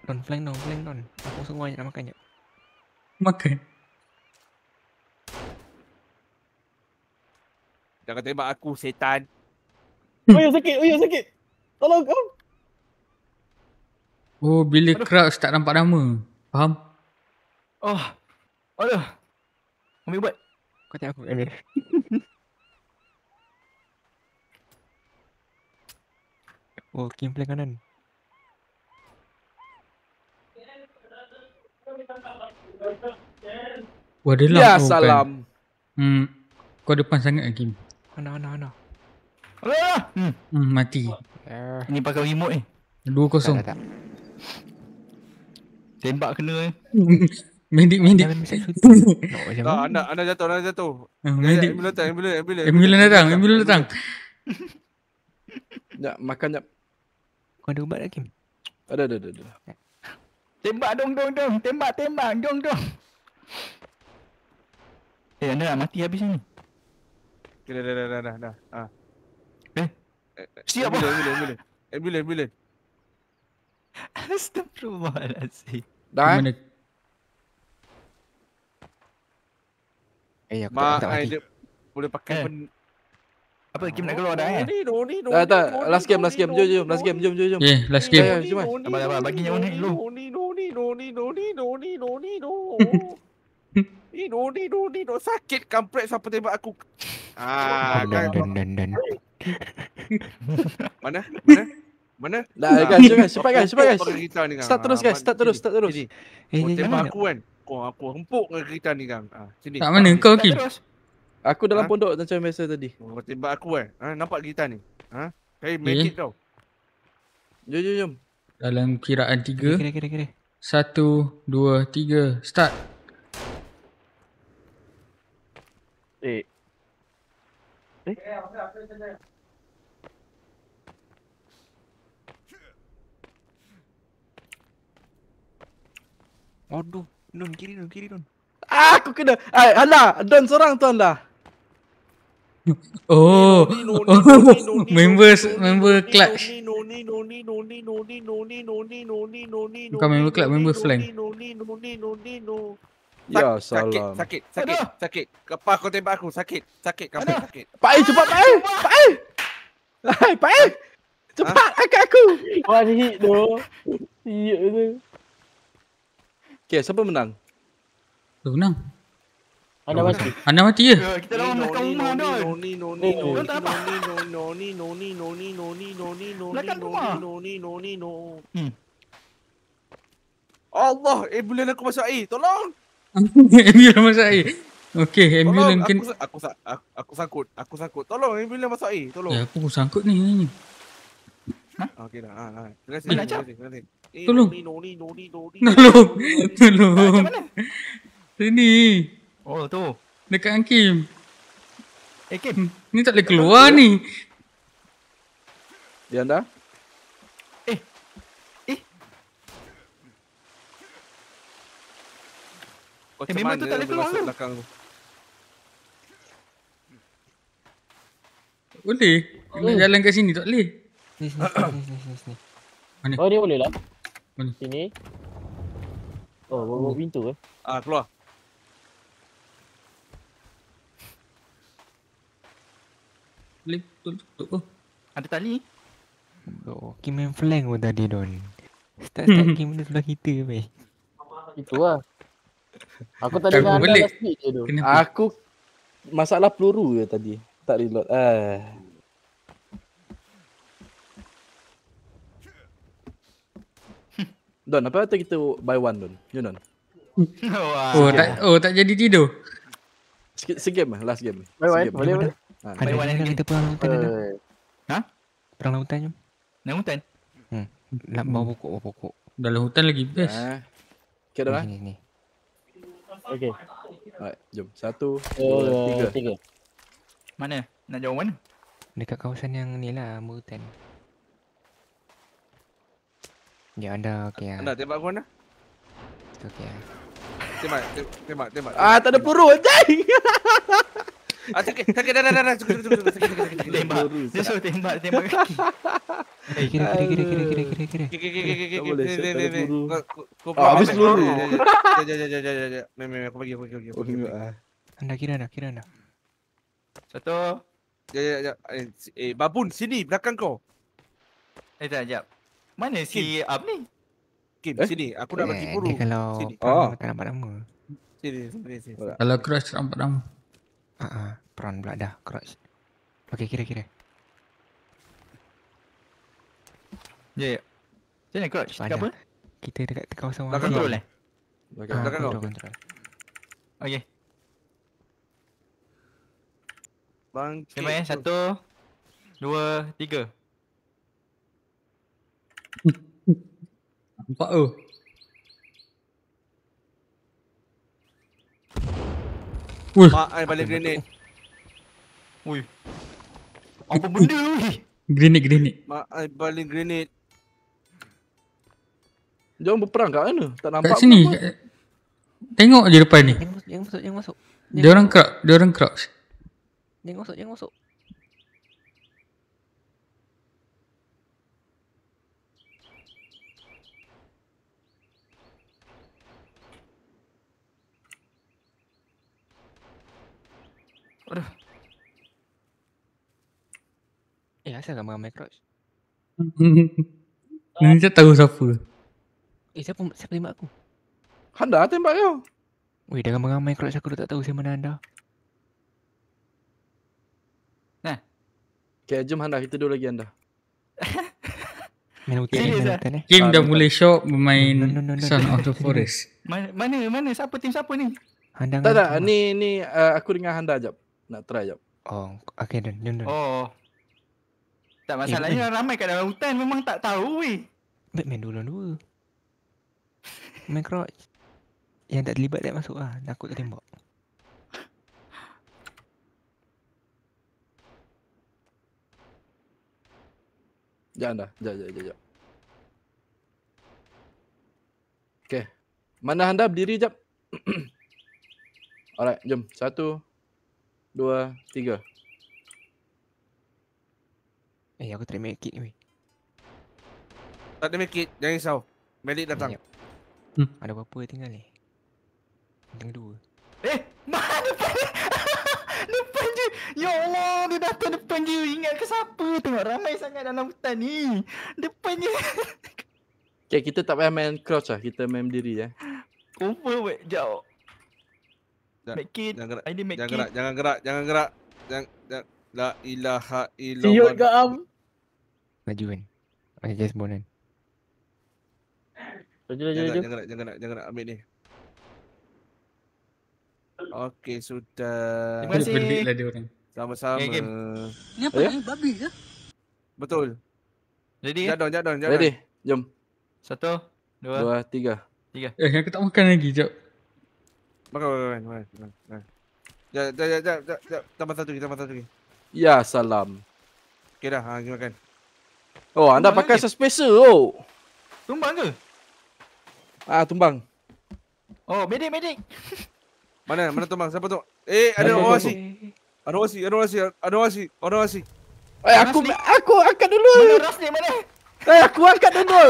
Don flank don. Aku semua nak makan jap. Makan. Jangan tembak aku, setan. Sakit. Tolong kau. Oh, bila crouch tak nampak nama. Faham? Aduh. Ambil ubat. Kau tengok aku ni. Kim flank kanan. Wah, dia Ya lampu salam. kan. Kau depan sangat Kim. Ana. Alah. Mati. Ini pakai remote 2-0. Tak. Tembak kena Medik. Anda jatuh. Medik. Ambulans datang. Jap, makan jap. Kau ada ubat tak Kim? Ada. Tembak dong. Tembak dong. Anda nak mati habis ni. Dah. Siap Ambulans. Astagfirullahaladzim. Dah. Aku tak mati. Dia boleh pakai Apa Kim nak keluar dah kan? Tak, last game. Jom. Last game, jom. Yeah, last game. Ya, jom. Abang bagi nyawa naik dulu. Sakit kampret siapa tembak aku. Dan. Mana? Dah guys, cepat guys. Start terus guys, start terus. Kau tembak aku kan. Aku hempuk dengan kereta ni kan. Sini. Tak mana kau Kim? Aku dalam pondok macam biasa tadi. Kau tembak aku kan. Nampak kereta ni? Saya magic tau. Jom. Dalam kiraan 3. Kira. 1, 2, 3, start. Aduh, kiri Don. Aku kena. Alah, Don seorang tuan lah. Oh, member clutch. Bukan member clutch, member flank. Ya salam. Sakit. Kepala kau tembak aku. Sakit. Sakit. Pak Ai, cepat Pak Ai. Pak Ai. Cepat angkat aku. One hit tu. Ya tu. Okay, siapa menang? Tu menang. Anda mati. Anda mati je. Kita lawan belakang rumah Don. Belakang rumah. Allah, ambulans aku masuk air. Tolong. Ambulans masuk air. Okay, ambulans kena. Aku sangkut. Tolong, ambulans masuk air. Tolong. Ya, aku pun sangkut ni. Okey dah. Terima kasih. Tolong. Sini. Oh tu. Dekat Kim. Kim. Ni tak boleh keluar ni. Dia anda? Member tu tak boleh keluar tu. Boleh. Nak jalan kat sini tak boleh. Sini. Mana? Oh, dia boleh lah. Mana? Sini. Oh, bawa pintu keluar. Boleh betul. Ada tali. Oh, Kim main flank pun tadi Don. Start Kim tu sebelah kita weh. Itu lah. Aku tadi dengan anda dah speed je tu. Aku masalah peluru je tadi. Tak reload. Don, apa kata kita buy one Don? You Don. Tak jadi tidur. Segame lah, last game. Buy one, boleh. Ada kita perang lautan ada. Ha? Perang lautan jom. Naik hutan. Nak bawa pokok. Dalam hutan lagi best. Okay dah lah. Ni. Okay. Alright, jom. 1, 2, 3. Mana? Nak jauh mana? Dekat kawasan yang ni lah, hutan. Ya anda okey ah. Anda tembak aku anda? Okey ah. Tembak. Tak ada peluru anjing. Sakit dah. Tembak. Dia suruh tembak kaki. Kira. Tak boleh, tak ada peluru. Habis peluru. Aku bagi. Anda kira anda. Satu. Ya. Babun, sini belakang kau. Sekejap. Mana si Ab ni? Kim, sini. Aku nak bagi peluru. Dia kalau tak nampak nama. Sini. Kalau crush nampak nama. Prawn pula dah crouch. Okey, kira. Ya. Sini crouch. Dekat apa? Kita dekat kawasan belakang control eh? Belakang kau. Control. Okey. Bangkit. Tembak 1 2 3. Nampak tu. Mak ai balik grenade. Ui. Apa benda ni? Grenade. Mak ai balik grenade. Jom berperang kat mana? Tak nampak. Kat sini. Tengok je depan ni. Yang masuk. Dia orang crouch. Yang masuk. Aduh. asal ramai-ramai crouch. Ni tak tahu siapa. Siapa tembak aku? Handa tembak kau. Weh, dah ramai-ramai crouch aku dah tak tahu siapa mana anda. Okay, jom Handa, kita dua lagi Handa. Main hutan ni. Game dah mulai syok bermain Son of the Forest. Mana? Siapa tim siapa ni? Handa Tak, ni aku dengan Handa jap. Nak try jap. Oh, okay, jom. Oh. Tak masalahnya ramai kat dalam hutan memang tak tahu weh. Main dua. Main crouch. Yang tak terlibat tak masuk lah. Takut tak tembak. Jangan dah. Jap. Okay. Mana Handa berdiri jap. Alright, jom. 1, 2, 3. Aku try make it ni weh. Tak ada make it, jangan risau. Medik datang. Ada berapa tinggal ni? Tinggal 2. Mana depan dia? Depan je. Ya Allah, dia datang depan je. Ingat ke siapa? Tengok ramai sangat dalam hutan ni. Depan je. Okay, kita tak payah main crouch lah. Kita main berdiri Over weh. Jauh. Make it. Jangan gerak. La ilaha illallah. Siut ke Am? Laju kan. Just bone kan. Laju. Jangan gerak. Ambil ni. Okey, sudah. Terima kasih. Beliklah dia orang. Sama-sama. Ni apa ni? Babi ke? Betul. Ready? Jadon. Ready? Jom. 1, 2, 3. Aku tak makan lagi, jap. Makan. Jap. Tambah satu lagi. Ya salam. Okey dah, pergi makan. Oh, anda pakai spacer oh. Tumbang ke? Tumbang. Oh, medik. Mana tumbang? Siapa tu? Ada orang wasi. Aku angkat dulu. Mana Rasli mana? Aku angkat dulu.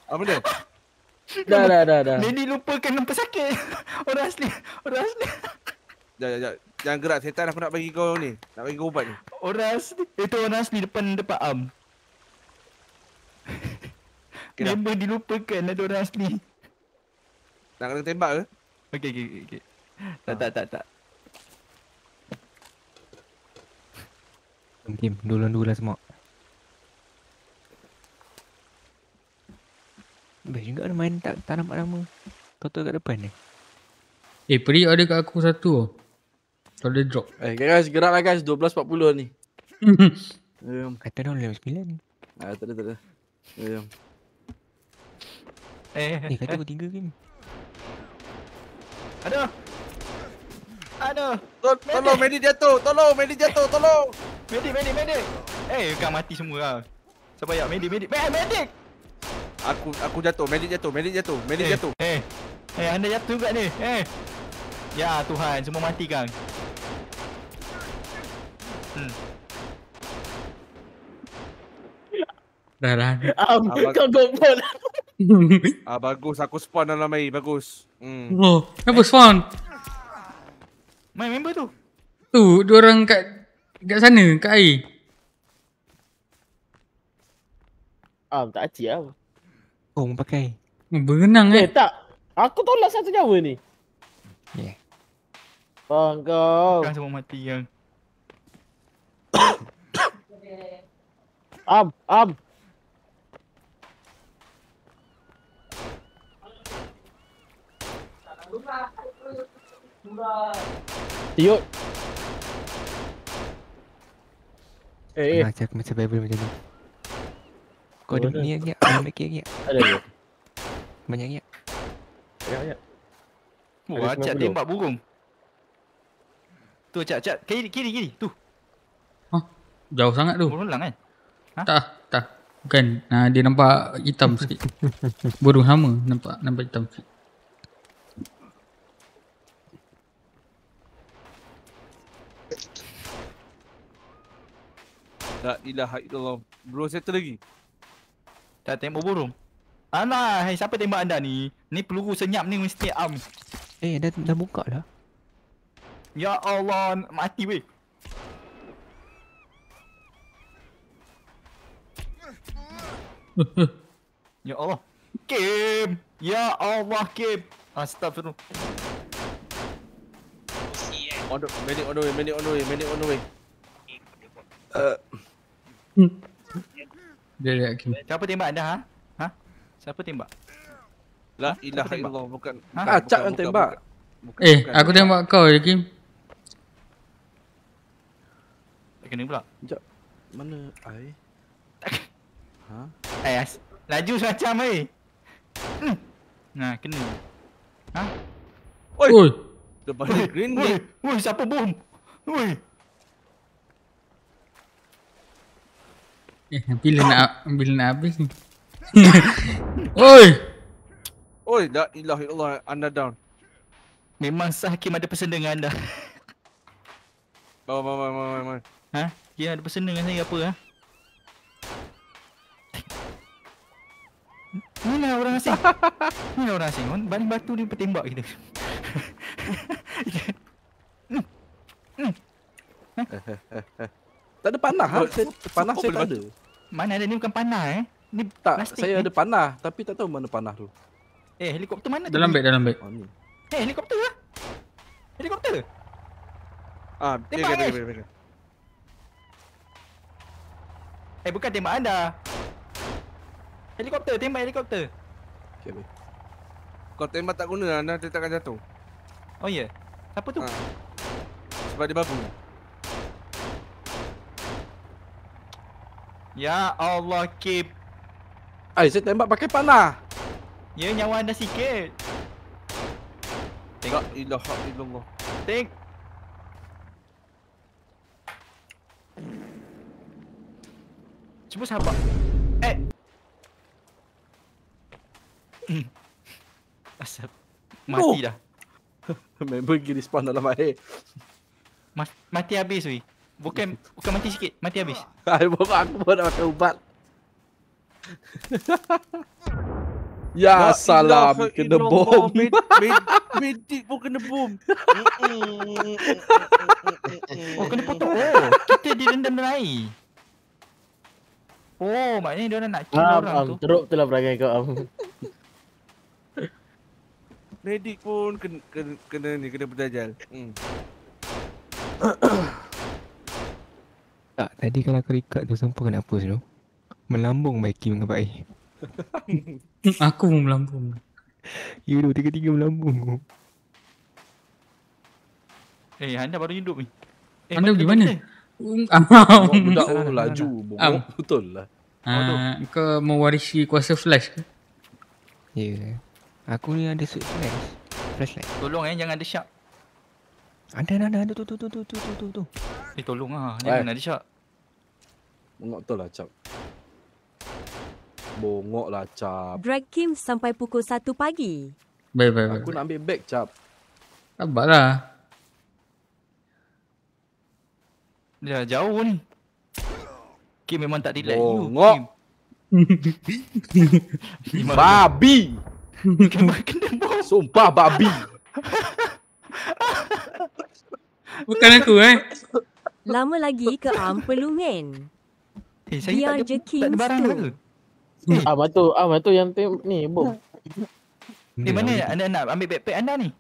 Apa dia? Dah. Medik lupakan nampak sakit. Orang asli. Jap. Jangan gerak setan, aku nak bagi kau ni. Nak bagi kau ubat ni. Orang asli. Itu orang asli depan Am. Okay, member dilupakan ada orang asli. Nak kena tembak ke? Okey. Tak. Tim, dulu lah semua. Best juga ada main tak nampak nama. Total kat depan ni. Peri ada kat aku satu. Kalau dia drop. Guys, geraklah guys. 12.40 ni. Kata dah level 9. Tak ada. Jom. Kata aku 3 game. Aduh. Tolong, Medik jatuh. Medik. Kau mati semua lah. Sabar ya, Medik. Medik. Aku jatuh. Medik jatuh. Anda jatuh juga ni. Ya Tuhan, semua mati kang. Dah. Kau gopon. Bagus, aku spawn dalam air. Bagus. Oh, kenapa spawn? Main member tu. Tu, dua orang kat sana, kat air. Tak acik lah. Oh, pakai. Berenang Tak. Aku tolak satu nyawa ni. Yeah. Kau. Kang semua mati yang. Am. Siut. Macam aku macam survival macam ni. Kau ada ni lagi tak? Ada lagi tak? Ada ke? Banyak lagi tak? Ya. Wah, Acap tembak burung. Tu Acap. Kiri. Tu. Jauh sangat tu. Burung lang kan? Tak. Bukan. Dia nampak hitam sikit. Burung sama nampak hitam sikit. La ilaha illallah. Bro, settle lagi. Tak tembak burung. Alah, siapa tembak anda ni? Ni peluru senyap ni mesti Am. Dah buka lah. Ya Allah, mati weh. Ya Allah. Kim. Ya Allah Kim. Astagfirullah. Medic on the way. Dia lihat Kim. Siapa tembak anda ha? Ha? Siapa tembak? La ilaha illallah, bukan. Acap yang tembak. Aku tembak kau je Kim. Tak kena pula. Sekejap. Mana ai? Ha? Laju macam Nah, kena. Ha? Oi. Depan green ni. Woi, siapa bom? Woi. Bila nak habis ni. Oi. Oi, la ilaha illallah, anda down. Memang sah Kim ada pesan dengan anda. Bawa. Ha? Kim ada pesan dengan saya apa ha? Mana orang asing? Mana orang asing? Baling batu dia bertembak kita. Tak ada panah ha? Panah saya tak ada. Mana ada ni bukan panah Ni Tak, plastik saya ni. ada panah tapi tak tahu mana panah tu. Helikopter mana tu? Dalam beg. Oh ni. Helikopter lah. Helikopter. Tembak guys. Biar. Bukan tembak anda. Helikopter, tembak helikopter. Okey baik. Kau tembak tak guna, anda dia takkan jatuh. Oh ya. Siapa tu? Sebab dia babu. Ya Allah Kim. Saya tembak pakai panah. Ya nyawa anda sikit. La ilaha illallah. Teng. Cuba sabar. Asap. Mati dah. Member pergi respawn dalam air. Mati habis weh. Bukan mati sikit, mati habis. Aku pun nak pakai ubat. Ya salam, kena bom. Medik pun kena bom. Kena potong. Kita direndam dalam air. Maknanya dia orang nak kill orang tu. Teruk tu lah perangai kau. Medik pun kena berdajal. Tak, tadi kalau aku record tu sumpah kena hapus tu. Melambung baik Kim dengan Pak Ai. Aku pun melambung. You tu tiga-tiga melambung. Anda baru hidup ni. Anda pergi mana? Budak laju. Betul lah. Kau mewarisi kuasa flash ke? Ya. Aku ni ada suit flash. Flashlight. Tolong jangan ada shark. Ada tu. Tolong jangan ada shark. Bongok tu lah cap. Bongok lah cap. Drag Kim sampai pukul 1 pagi. Baik. Aku nak ambil bag cap. Sabarlah. Dah jauh ni. Kim memang tak relax. Bongok. Babi. Kena bom. Sumpah babi. Bukan aku Lama lagi ke Am Pelungan. Saya Biar je Kim tak ada barang tu. ke? Batu yang ni bom. Mana anda nak ambil backpack anda ni?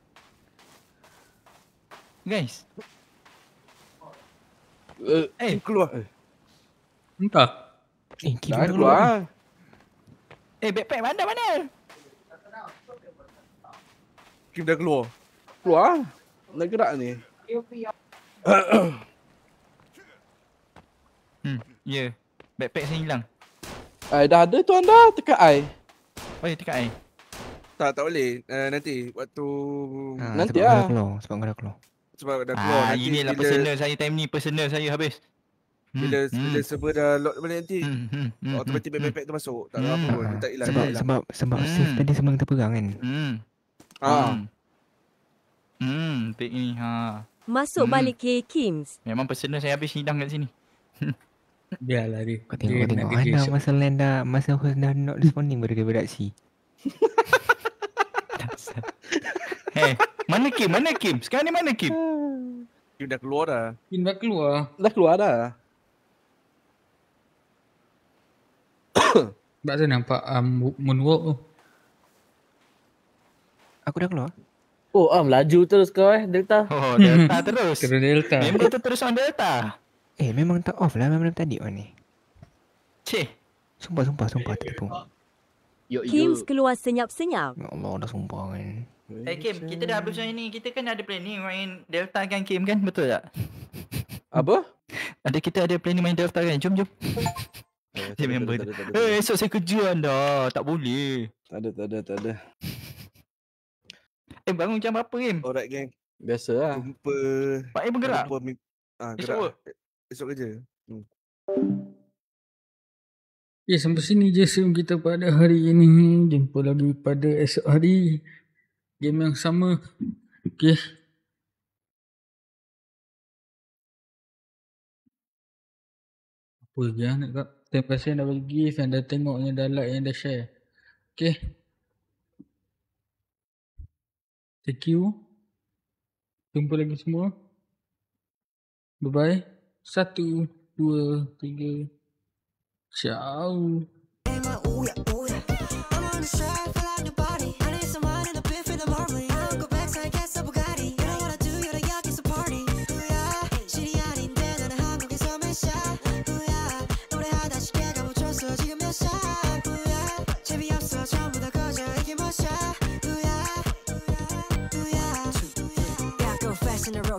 Guys. Keluar. Entah. Kim Dah keluar. Backpack anda mana? Kim dah keluar. Keluar. Nak gerak ni. Ya. Backpack saya hilang. Dah ada tu anda. Tekan I. Tekan I. Tak boleh. Nanti waktu nanti Sebab kau dah keluar. Sebab dah keluar. Nanti inilah personal saya time ni. Personal saya habis. Bila server dah load balik nanti. Automatic backpack tu masuk. Tak ada apa pun. Tak hilang. Sebab save tadi sebelum kita pegang kan. Baik ni Masuk balik ke Kims. Memang personal saya habis hilang kat sini. Biarlah dia. Kau tengok anda masa land dah. Masa host dah not responding baru dia beraksi. Mana Kim? Sekarang ni mana Kim? Kim dah keluar dah. Dah keluar dah. Sebab tu nampak moonwalk tu. Aku dah keluar. Oh, laju terus kau Delta. Oh, Delta terus. Terus Delta. Member tu terus on Delta. Memang tak off lah malam tadi orang ni. Cih. Sumpah tertipu. Kims keluar senyap-senyap. Ya Allah, dah sumpah kan. Kim, kita dah habis macam ni. Kita kan ada planning main Delta kan Kim kan? Betul tak? Apa? Kita ada planning main Delta kan? Jom. Dia member tu. Esok saya kerja anda. Tak boleh. Tak ada. Bangun jam berapa Kim? Alright geng. Biasa lah. Jumpa. Pak bergerak? Gerak. Esok kerja. Ya, sampai sini je stream kita pada hari ini. Jumpa lagi pada esok hari. Game yang sama. Okay. Apa lagi nak kak? Terima kasih yang dah bagi gift, yang dah tengok, yang dah like, yang dah share. Okay. Thank you. Jumpa lagi semua. Bye bye. 1, 2, 3. Ciao.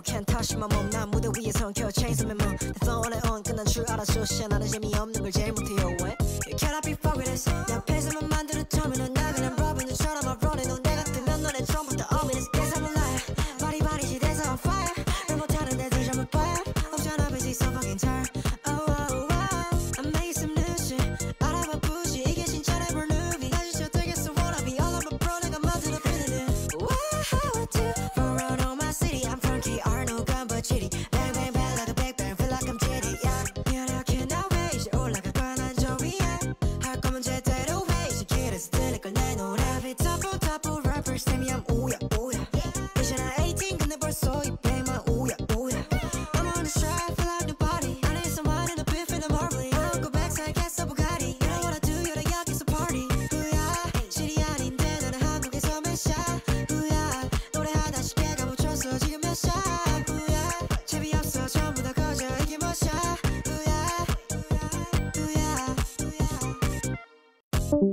Can't touch my mom. 난 무대 위에선 켜 chains on my mom. The phone on 끝난 줄 알았어. 나는 재미없는 걸 제일 못해요. 왜? Can I be focused? 내 앞에서만 만들어 터미는 나 그냥 Robin 처럼 I'm running. 넌 내가 뜨면 너네 처음부터 ominous. Guess I'm a liar. 바리바리 시대에서 on fire. 날 못하는 데들 전부 fire. 없잖아 busy so fucking tired. Oh oh oh. I'm making some new shit. 알아봐 부시 이게 진짜 never movie. 나 진짜 되겠어 wanna be all of my bro. 내가 만들어 feeling it. Wow how I do. For run on my city. I'm funky. Arnold gun but chitty. Bang bang bang like a big bang. Feel like I'm jitty. Yeah. Yeah I cannot wait. 이제 올라갈 거야 난 저위에. 할 거면 제대로 해. 이제 길에 스틸 걸 내 노래. Top rappers tell me I'm ooh yeah ooh yeah. 이제 난 18 근데 벌써 이 배만 ooh yeah ooh yeah. I'm on the stride feel like nobody. I need someone in the beef in the marbling. I don't go back so I guess I'm Bugatti. You know what I do you're the 여기서 party. Ooh yeah. 실이 아닌데 나는 한국에서 몇 샷. Ooh yeah. 노래하다 쉽게 가묻혔어 지금 몇 샷. Ooh yeah. 재미없어 전부 다 꺼져 이게 몇 샷. Ooh yeah. Ooh yeah. Ooh yeah.